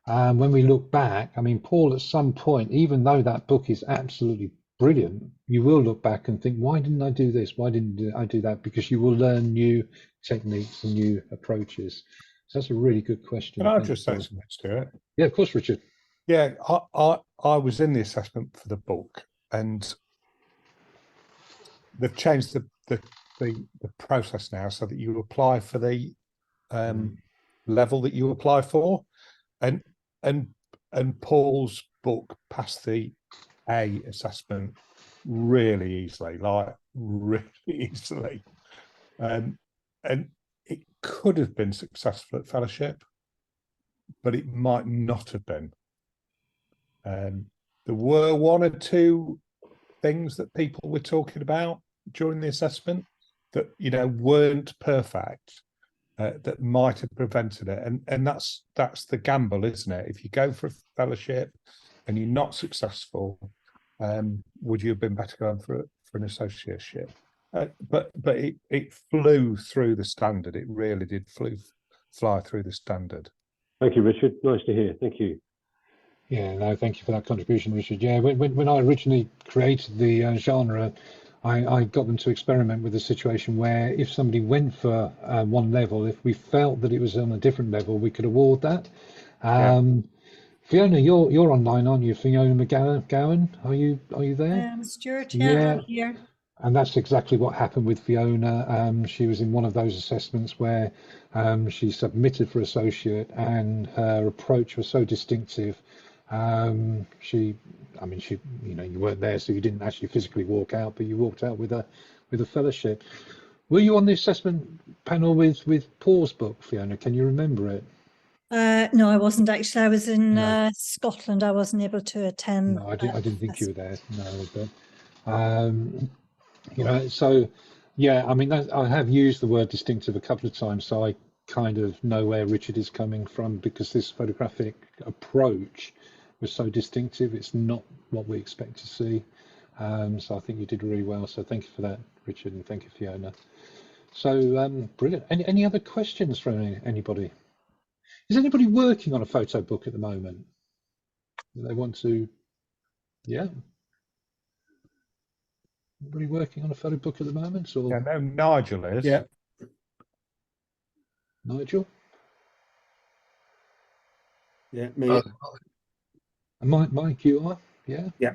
when we look back, I mean, Paul, at some point, even though that book is absolutely brilliant, you will look back and think, why didn't I do this? Why didn't I do that? Because you will learn new techniques and new approaches. So that's a really good question. Can I just say something, Stuart? Yeah, of course, Richard. Yeah, I was in the assessment for the book, and they've changed the process now so that you apply for the level that you apply for, and Paul's book passed the A assessment really easily, and it could have been successful at fellowship, but it might not have been. There were one or two things that people were talking about during the assessment that weren't perfect, that might have prevented it. And that's the gamble, isn't it? If you go for a fellowship and you're not successful, would you have been better going for an associateship? But it flew through the standard. It really did fly through the standard. Thank you, Richard. Nice to hear. Thank you. Yeah, no, thank you for that contribution, Richard. Yeah, when I originally created the genre, I got them to experiment with a situation where if somebody went for one level, if we felt that it was on a different level, we could award that. Fiona, you're online, aren't you? Fiona McGowan, are you there? Stewart, Yeah. I'm here. And that's exactly what happened with Fiona. She was in one of those assessments where she submitted for associate, and her approach was so distinctive. You weren't there, so you didn't actually physically walk out, but you walked out with a fellowship. Were you on the assessment panel with Paul's book, Fiona? Can you remember it? No, I wasn't actually. I was in Scotland. I wasn't able to attend. No, I didn't think you were there. No, but so yeah, I mean, I have used the word distinctive a couple of times, so I kind of know where Richard is coming from, because this photographic approach was so distinctive. It's not what we expect to see. So I think you did really well. So thank you for that, Richard, and thank you, Fiona. So brilliant. Any other questions from anybody? Is anybody working on a photo book at the moment? Do they want to? Yeah. Anybody working on a photo book at the moment? Or Yeah, no, Nigel is. Yeah. Nigel? Yeah, me. And Mike, you are? Yeah. Yeah.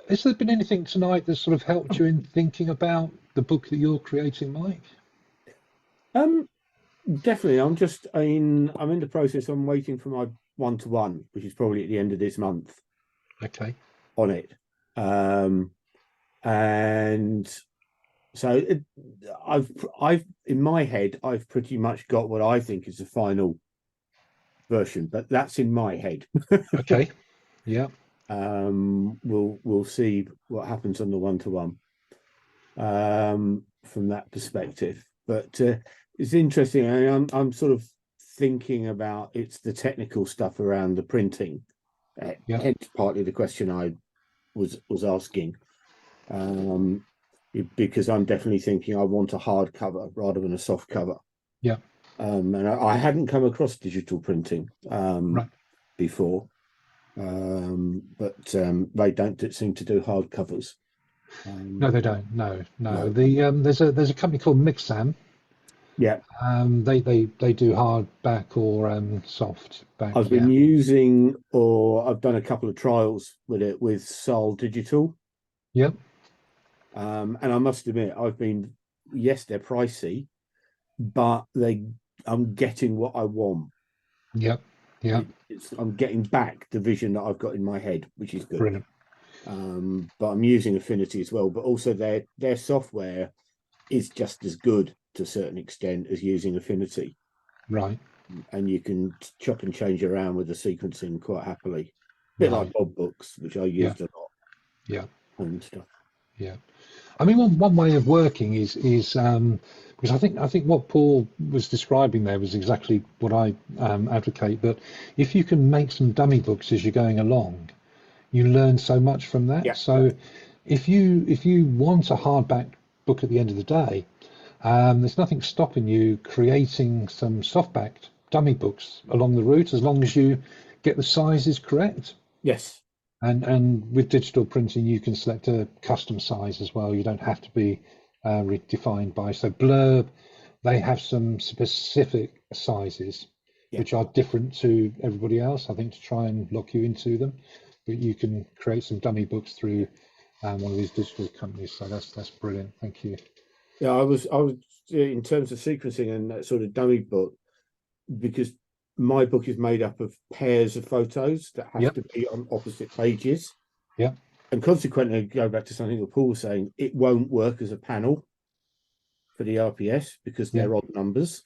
Has there been anything tonight that sort of helped you in thinking about the book that you're creating, Mike? Definitely. I'm in the process. I'm waiting for my 1-to-1, which is probably at the end of this month. Okay. On it. And so I've in my head, I've pretty much got what I think is the final version, but that's in my head. Okay. Yeah. We'll see what happens on the 1-to-1 from that perspective. But it's interesting. I'm sort of thinking about it's the technical stuff around the printing. Hence partly the question I was asking. Because I'm definitely thinking I want a hard cover rather than a soft cover. Yeah. And I hadn't come across digital printing before, but they don't seem to do hard covers. No, they don't. No. There's a company called Mixam. Yeah. They do hard back or soft back. I've been using, or I've done a couple of trials with it with Sol Digital. Yep. And I must admit, yes, they're pricey, but I'm getting what I want. Yep. Yeah. I'm getting back the vision that I've got in my head, which is good. Brilliant. But I'm using Affinity as well. But also their software is just as good to a certain extent as using Affinity. Right. And you can chop and change around with the sequencing quite happily. A bit like Bob Books, which I used a lot. Yeah. And stuff. Yeah. I mean, one way of working is because I think what Paul was describing there was exactly what I advocate. But if you can make some dummy books as you're going along, you learn so much from that. Yeah. So if you want a hardback book at the end of the day, there's nothing stopping you creating some softbacked dummy books along the route, as long as you get the sizes correct. Yes. And with digital printing, you can select a custom size as well. You don't have to be defined by. So Blurb, they have some specific sizes which are different to everybody else, I think, to try and lock you into them. But you can create some dummy books through one of these digital companies. So that's brilliant. Thank you. Yeah, I was in terms of sequencing and that sort of dummy book, because my book is made up of pairs of photos that have to be on opposite pages. Yeah. And consequently, go back to something that Paul was saying, it won't work as a panel for the RPS because they're odd numbers,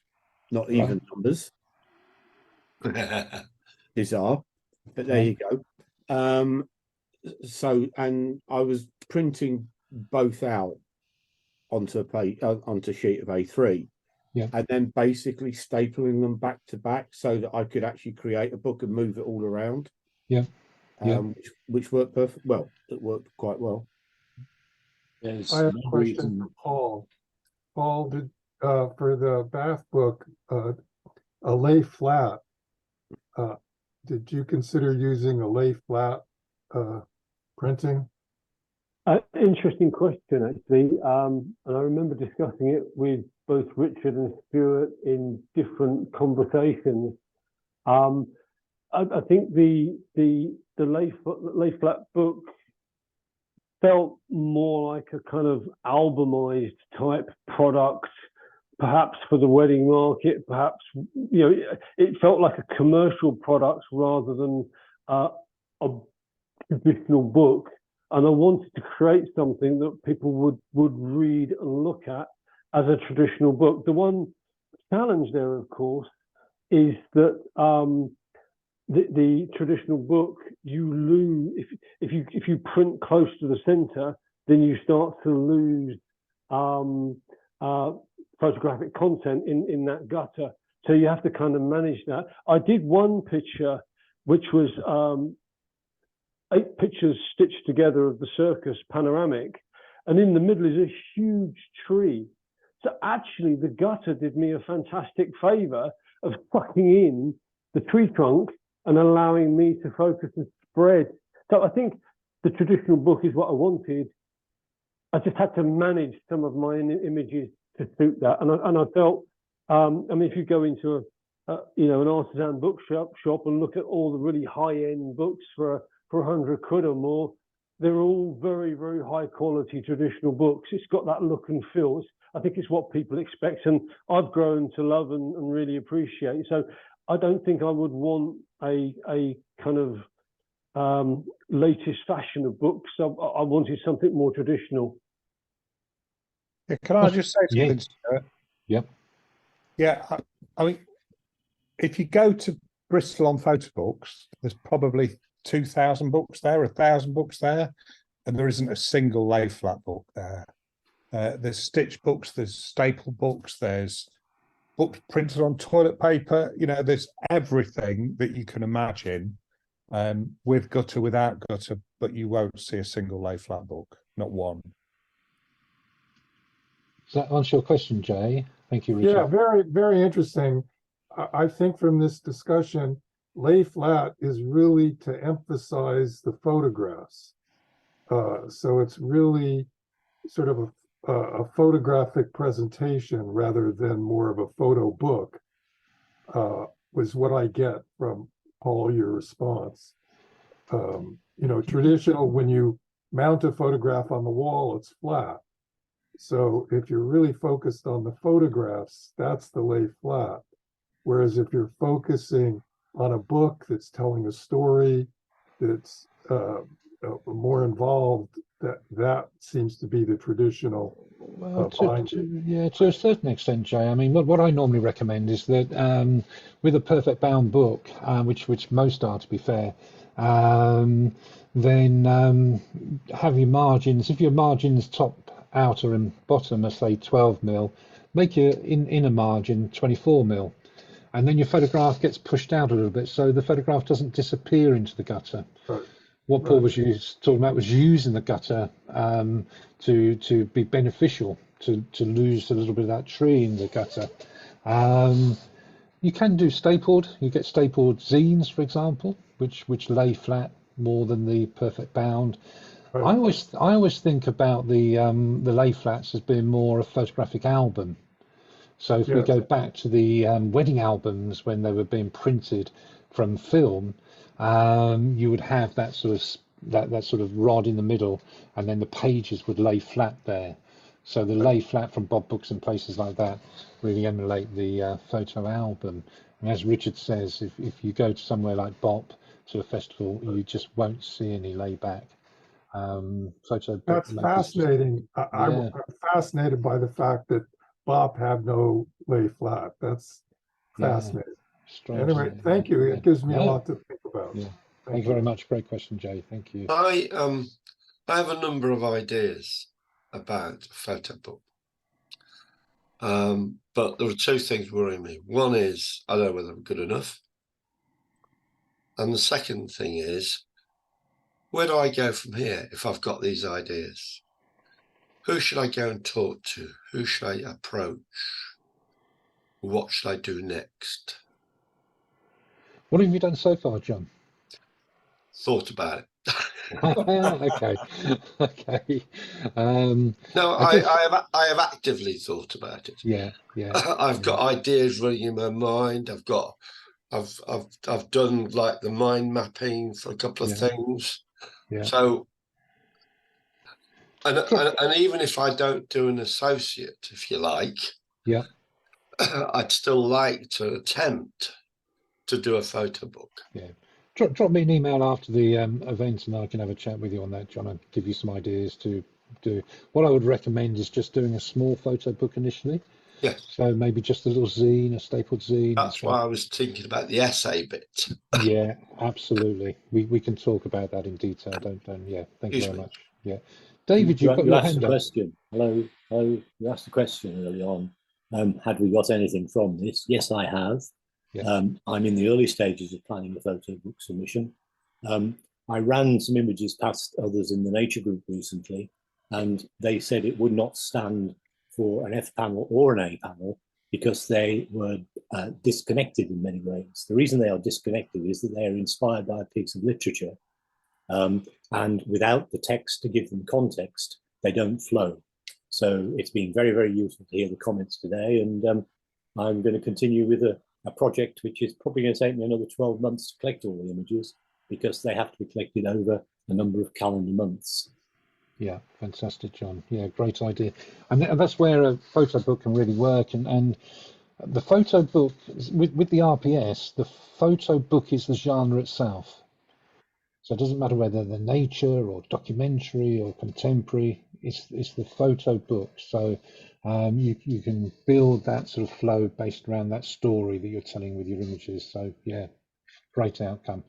not even numbers. Bizarre, but there you go. So, and I was printing both out onto a page, onto a sheet of A3, and then basically stapling them back to back so that I could actually create a book and move it all around. Yeah. Which worked perfect. Well, it worked quite well. I have a question for Paul. Paul, did for the Bath book, a lay flat, did you consider using a lay flat printing? Interesting question, actually. And I remember discussing it with both Richard and Stewart in different conversations. I think the lay flat book felt more like a kind of albumized type product, perhaps for the wedding market, perhaps, it felt like a commercial product rather than a traditional book. And I wanted to create something that people would read and look at as a traditional book. The one challenge there, of course, is that the traditional book, you lose if you print close to the center, then you start to lose photographic content in that gutter. So you have to kind of manage that. I did one picture, which was 8 pictures stitched together of the circus panoramic, and in the middle is a huge tree. So actually, the gutter did me a fantastic favor of sucking in the tree trunk and allowing me to focus and spread. So I think the traditional book is what I wanted. I just had to manage some of my images to suit that. And I felt, if you go into an artisan bookshop and look at all the really high-end books for 100 quid or more, they're all very, very high quality traditional books. It's got that look and feel. I think it's what people expect, and I've grown to love and really appreciate. So I don't think I would want a kind of latest fashion of books. I wanted something more traditional. Yeah, can I just say something, Stuart? Yep. Yeah, I mean, if you go to Bristol on Photobooks, there's probably 2,000 books there, 1,000 books there, and there isn't a single lay flat book there. There's stitch books, there's staple books, there's books printed on toilet paper. There's everything that you can imagine, with gutter, without gutter, but you won't see a single lay flat book, not one. Does that answer your question, Jay? Thank you, Richard. Yeah, very, very interesting. I think from this discussion, lay flat is really to emphasize the photographs. So it's really sort of a photographic presentation rather than more of a photo book, was what I get from Paul, your response. Traditional, when you mount a photograph on the wall, it's flat. So if you're really focused on the photographs, that's the lay flat. Whereas if you're focusing on a book that's telling a story, that's more involved, that seems to be the traditional to a certain extent, Jay. I mean, what I normally recommend is that with a perfect bound book, which most are, to be fair, then have your margins. If your margins top, outer and bottom are, say, 12 mil, make your inner margin 24 mil. And then your photograph gets pushed out a little bit, so the photograph doesn't disappear into the gutter. Right. What Paul was talking about was using the gutter to be beneficial, to lose a little bit of that tree in the gutter. You can do stapled. You get stapled zines, for example, which lay flat more than the perfect bound. Right. I always think about the lay flats as being more a photographic album. So if we go back to the wedding albums when they were being printed from film, you would have that sort of rod in the middle, and then the pages would lay flat there. So the lay flat from Bob Books and places like that really emulate the photo album. And as Richard says, if you go to somewhere like Bob, to a festival, you just won't see any layback. Photo. That's fascinating. I'm fascinated by the fact that Bob had no lay flat. That's fascinating. Anyway, thank you. It gives me a lot to think about. Yeah. Thank you very much. Great question, Jay. Thank you. I have a number of ideas about a photo book. But there are two things worrying me. One is I don't know whether I'm good enough. And the second thing is, where do I go from here if I've got these ideas? Who should I go and talk to? Who should I approach? What should I do next? What have you done so far, John? Thought about it. Okay, okay. No, I have actively thought about it. Yeah, yeah. I've got ideas running in my mind. I've done like the mind mapping for a couple of things. Yeah. So, and even if I don't do an associate, if you like, yeah, I'd still like to attempt to do a photo book. Yeah. Drop me an email after the event and I can have a chat with you on that, John, and give you some ideas to do. What I would recommend is just doing a small photo book initially. Yeah. So maybe just a little zine, a stapled zine. That's why I was thinking about the essay bit. Yeah, absolutely. We can talk about that in detail. Yeah. Thank you very much. Yeah. David, you've got your hand up. Question. Hello. You asked the question early on. Had we got anything from this? Yes, I have. Yeah. I'm in the early stages of planning a photo book submission. I ran some images past others in the nature group recently, and they said it would not stand for an F panel or an A panel because they were disconnected in many ways. The reason they are disconnected is that they are inspired by a piece of literature, and without the text to give them context, they don't flow. So it's been very, very useful to hear the comments today, and I'm going to continue with a project which is probably going to take me another 12 months to collect all the images because they have to be collected over a number of calendar months. Yeah, fantastic, John. Yeah, great idea. And that's where a photo book can really work. And the photo book, with the RPS, the photo book is the genre itself. So it doesn't matter whether they're nature or documentary or contemporary, it's the photo book. So you can build that sort of flow based around that story that you're telling with your images. So yeah, great outcome.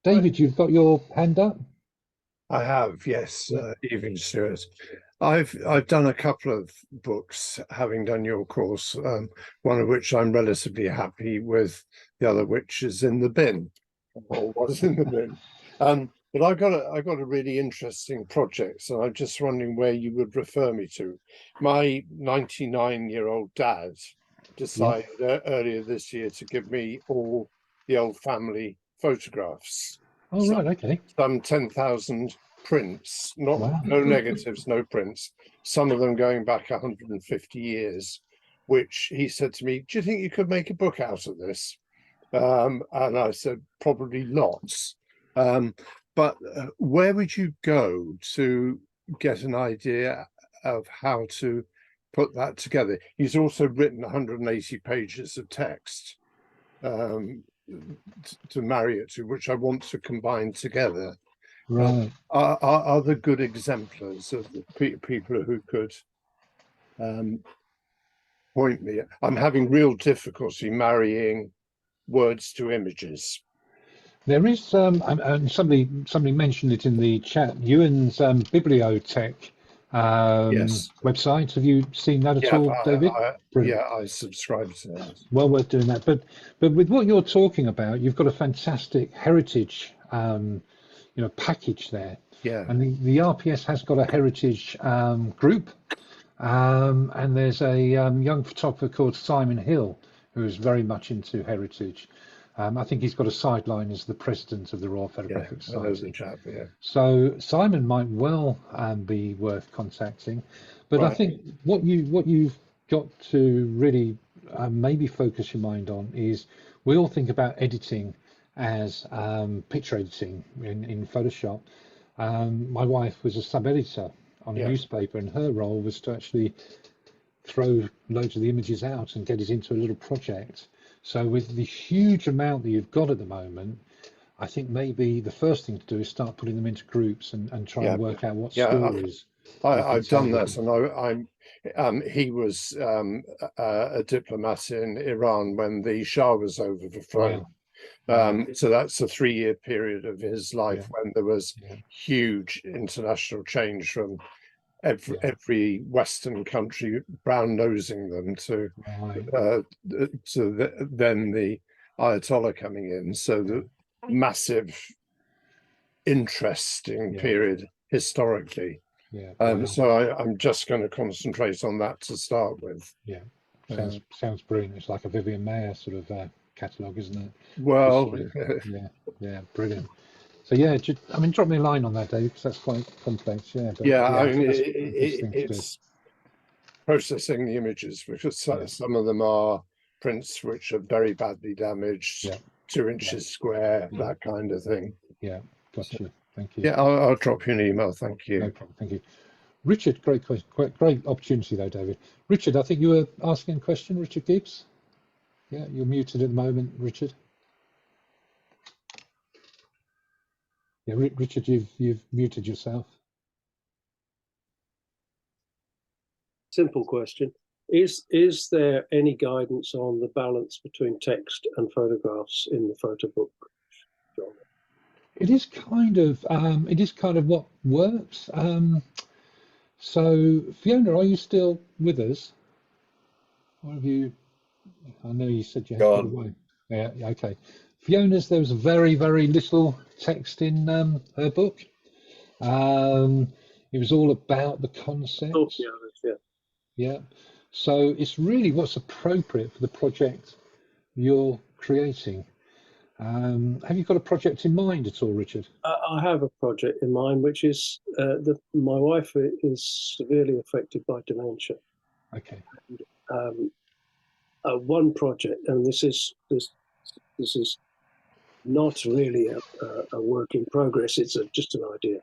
David, you've got your hand up? I have, yes. Evening, Stewart. I've done a couple of books, having done your course, one of which I'm relatively happy with, the other which is in the bin, or was in the bin. But I got a really interesting project, so I'm just wondering where you would refer me to. My 99-year-old dad decided earlier this year to give me all the old family photographs. Oh, right, okay. Some 10,000 prints, no negatives, no prints, some of them going back 150 years, which he said to me, do you think you could make a book out of this? And I said, probably lots. But where would you go to get an idea of how to put that together? He's also written 180 pages of text to marry it to, which I want to combine together. Right. Are there good exemplars of the people who could point me? I'm having real difficulty marrying words to images. There is, and somebody mentioned it in the chat, Ewan's Bibliotech website. Have you seen that at all, David? I subscribe to that. Well worth doing that. But with what you're talking about, you've got a fantastic heritage, package there. Yeah. And the RPS has got a heritage group, and there's a young photographer called Simon Hill who is very much into heritage. I think he's got a sideline as the president of the Royal Photographic Society. So Simon might well be worth contacting, but I think what you've got to really maybe focus your mind on is we all think about editing as picture editing in Photoshop. My wife was a sub-editor on a newspaper, and her role was to actually throw loads of the images out and get it into a little project. So with the huge amount that you've got at the moment, I think maybe the first thing to do is start putting them into groups and try and work out what stories. I've done that, and he was a diplomat in Iran when the Shah was overthrown. So that's a 3-year period of his life when there was huge international change from every Western country brown nosing them to then the Ayatollah coming in. So the massive interesting period historically. So I'm just going to concentrate on that to start with. Yeah, sounds brilliant. It's like a Vivian Mayer sort of catalogue, isn't it? Well, yeah, brilliant. So yeah, I mean, drop me a line on that, Dave, because that's quite complex. Yeah, but, I mean, it's processing the images, because some of them are prints which are very badly damaged, 2 inches square, that kind of thing. Yeah, gotcha. Thank you. Yeah, I'll drop you an email. Thank you. No problem. Thank you. Richard, great question. Great opportunity though, David. Richard, I think you were asking a question, Richard Gibbs. Yeah, you're muted at the moment, Richard. Yeah, Richard, you've muted yourself. Simple question. Is there any guidance on the balance between text and photographs in the photo book genre? It is kind of what works. So Fiona, are you still with us? Or have you? I know you said you had to go away. Yeah, okay. Fiona's, there was very, very little text in her book. It was all about the concept. Oh, yeah. So it's really what's appropriate for the project you're creating. Have you got a project in mind at all, Richard? I have a project in mind, which is my wife is severely affected by dementia. Okay. And, one project, and this is not really a work in progress. It's just an idea.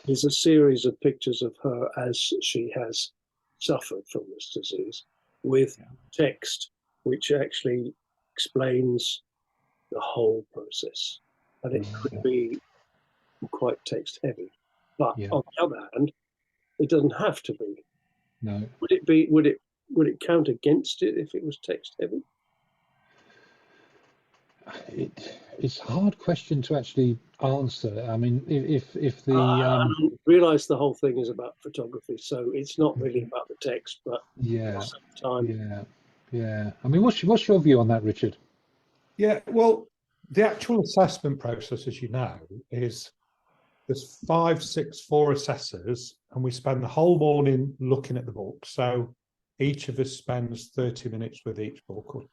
It's a series of pictures of her as she has suffered from this disease, with text which actually explains the whole process, and it could be quite text heavy, but on the other hand, it doesn't have to be. No. Would it count against it if it was text heavy? It's a hard question to actually answer. I mean, if the I realise the whole thing is about photography, so it's not really about the text, but at the same time. Yeah. I mean, what's your view on that, Richard? Yeah, well, the actual assessment process, as you know, is there's 4 assessors, and we spend the whole morning looking at the book. So each of us spends 30 minutes with each book, or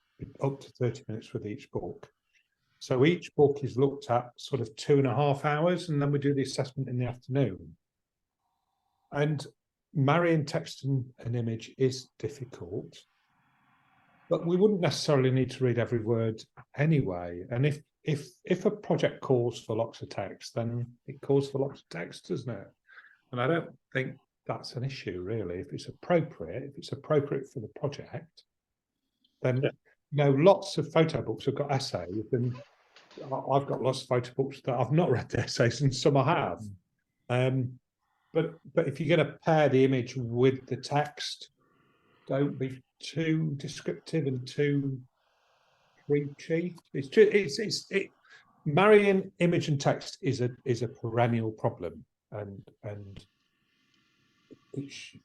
up to 30 minutes with each book. So each book is looked at sort of 2.5 hours, and then we do the assessment in the afternoon. And marrying text and an image is difficult, but we wouldn't necessarily need to read every word anyway. And if a project calls for lots of text, then it calls for lots of text, doesn't it? And I don't think that's an issue, really. If it's appropriate for the project, then lots of photo books have got essays, and I've got lots of photo books that I've not read the essays, and some I have. But if you're going to pair the image with the text, don't be too descriptive and too preachy. Marrying image and text is a perennial problem, and each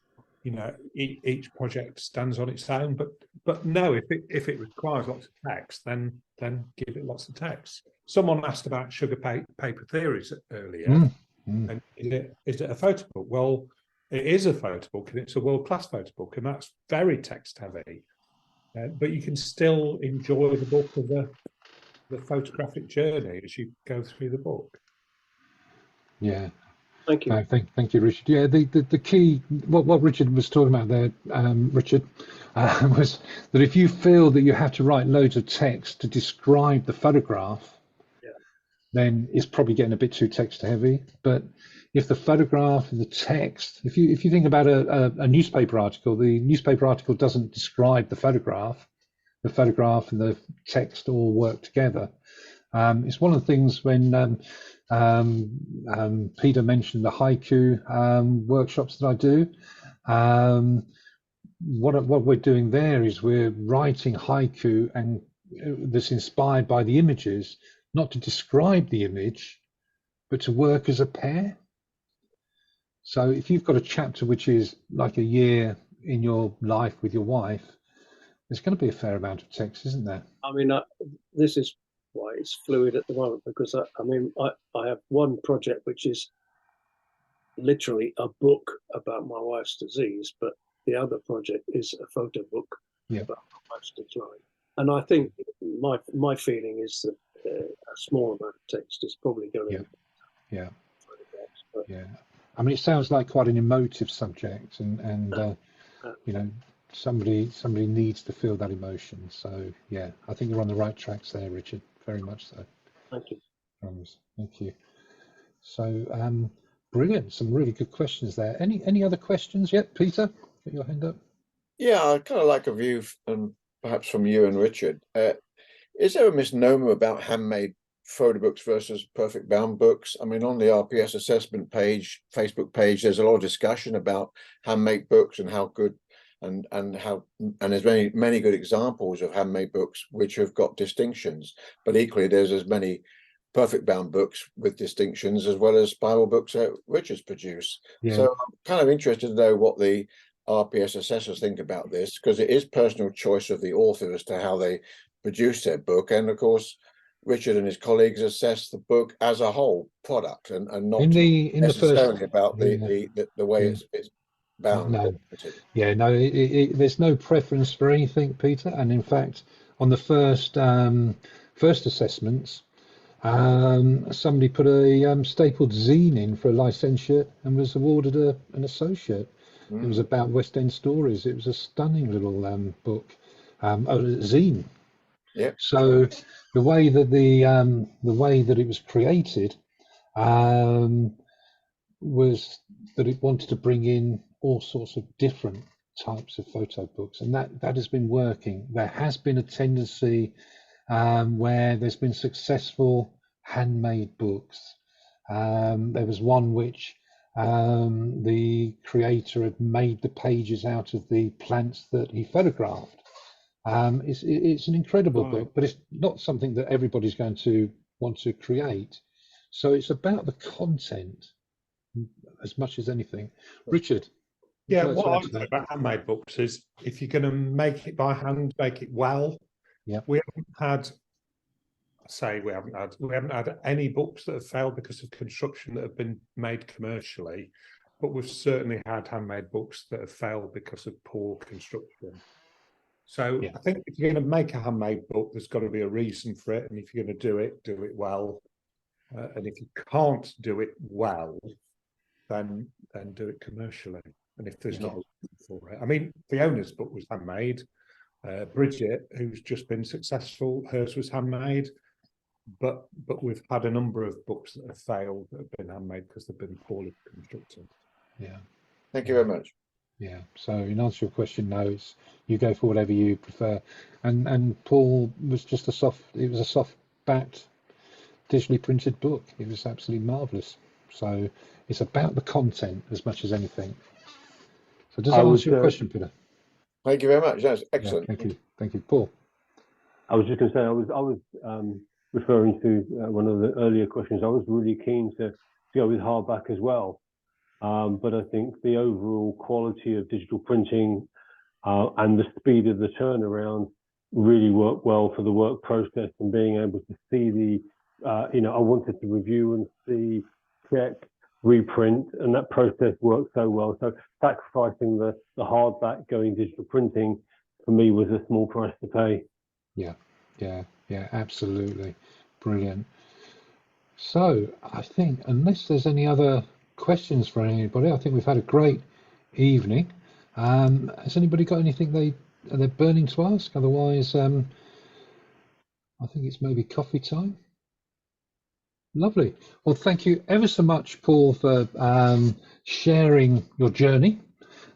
project stands on its own. But no, if it requires lots of text, then give it lots of text. Someone asked about sugar paper theories earlier, and is it a photo book? Well, it is a photo book, and it's a world-class photo book, and that's very text heavy. But you can still enjoy the book of the photographic journey as you go through the book. Yeah. Thank you. Thank you, Richard. Yeah, the key, what Richard was talking about there, Richard, was that if you feel that you have to write loads of text to describe the photograph, then it's probably getting a bit too text heavy. But if the photograph and the text, if you think about a newspaper article, the newspaper article doesn't describe the photograph and the text all work together. It's one of the things when Peter mentioned the haiku workshops that I do. What we're doing there is we're writing haiku and that's inspired by the images, not to describe the image, but to work as a pair. So if you've got a chapter which is like a year in your life with your wife, there's going to be a fair amount of text, isn't there? I mean, this is why it's fluid at the moment, because I have one project which is literally a book about my wife's disease, but the other project is a photo book about my wife's decline. And I think my feeling is that a small amount of text is probably going to yeah. I mean, it sounds like quite an emotive subject, and you know, somebody needs to feel that emotion. So yeah, I think you're on the right tracks there, Richard. Very much so. Thank you. Thank you. So brilliant. Some really good questions there. Any other questions yet, Peter? Put your hand up. Yeah, I'd kind of like a view, perhaps from you and Richard. Is there a misnomer about handmade photo books versus perfect bound books? I mean, on the RPS assessment page, Facebook page, there's a lot of discussion about handmade books and how good and there's many good examples of handmade books which have got distinctions, but equally there's as many perfect bound books with distinctions as well as spiral books that Richard's produced. So I'm kind of interested to know what the RPS assessors think about this, because it is personal choice of the author as to how they produce their book, and of course Richard and his colleagues assess the book as a whole product and not necessarily about the way it's bound. No. There's no preference for anything, Peter. And in fact, on the first assessments, somebody put a stapled zine in for a licentiate and was awarded an associate. It was about West End stories. It was a stunning little book, a zine. Yeah. So the way that it was created was that it wanted to bring in all sorts of different types of photo books, and that has been working. There has been a tendency where there's been successful handmade books. There was one which the creator had made the pages out of the plants that he photographed. It's an incredible book, but it's not something that everybody's going to want to create. So it's about the content as much as anything. Richard? Yeah, what I would say about handmade books is if you're going to make it by hand, make it well. Yeah. We haven't had any books that have failed because of construction that have been made commercially, but we've certainly had handmade books that have failed because of poor construction. So I think if you're going to make a handmade book, there's got to be a reason for it, and if you're going to do it well. And if you can't do it well, then do it commercially. And if there's not a reason for it, I mean, Fiona's book was handmade. Bridget, who's just been successful, hers was handmade. But we've had a number of books that have failed that have been handmade because they've been poorly constructed. Yeah. Thank you very much. Yeah. So in answer to your question, no, it's you go for whatever you prefer. And Paul was just a soft backed, digitally printed book. It was absolutely marvellous. So it's about the content as much as anything. So does that answer your question, Peter? Thank you very much. That's excellent. Yeah, thank you, Paul. I was just going to say, I was referring to one of the earlier questions. I was really keen to go with hardback as well, but I think the overall quality of digital printing and the speed of the turnaround really worked well for the work process, and being able to see the, I wanted to review and see, check, reprint, and that process worked so well. So sacrificing the hardback, going digital printing, for me was a small price to pay. Yeah, absolutely. Brilliant. So I think, unless there's any other questions for anybody, I think we've had a great evening. Has anybody got anything they're burning to ask? Otherwise, I think it's maybe coffee time. Lovely. Well, thank you ever so much, Paul, for sharing your journey.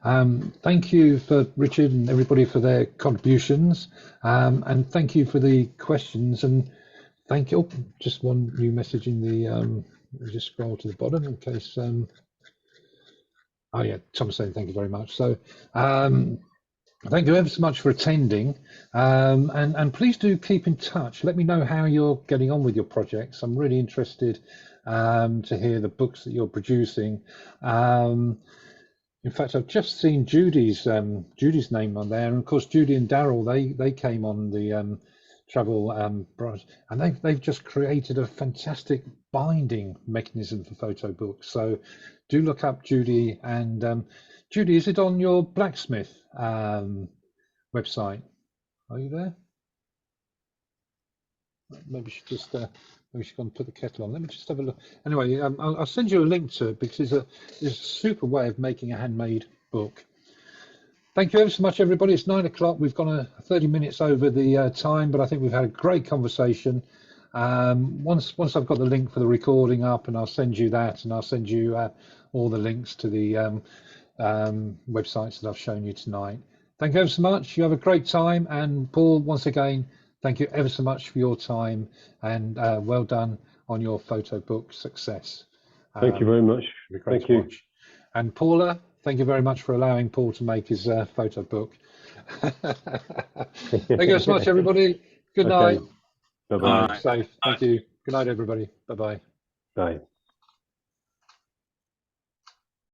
Thank you for Richard and everybody for their contributions, and thank you for the questions, and thank you. Just one new message in the just scroll to the bottom in case oh yeah, Tom's saying thank you very much. So thank you ever so much for attending, and please do keep in touch. Let me know how you're getting on with your projects. I'm really interested to hear the books that you're producing. In fact, I've just seen Judy's name on there, and of course Judy and Daryl, they came on the travel branch, and they've just created a fantastic binding mechanism for photo books. So do look up Judy. And Judy, is it on your blacksmith website? Are you there? Maybe she just maybe she's going to put the kettle on. Let me just have a look. Anyway, I'll send you a link to it, because it's a super way of making a handmade book. Thank you ever so much, everybody. It's 9 o'clock. We've gone 30 minutes over the time, but I think we've had a great conversation. Once I've got the link for the recording up, and I'll send you that, and I'll send you all the links to the websites that I've shown you tonight. Thank you ever so much. You have a great time. And Paul, once again, thank you ever so much for your time, and well done on your photo book success. Thank you very much. Thank you. Watch. And Paula, thank you very much for allowing Paul to make his photo book. Thank you so much, everybody. Good night. Bye-bye. Safe. Thank you. Good night, everybody. Bye-bye. Bye.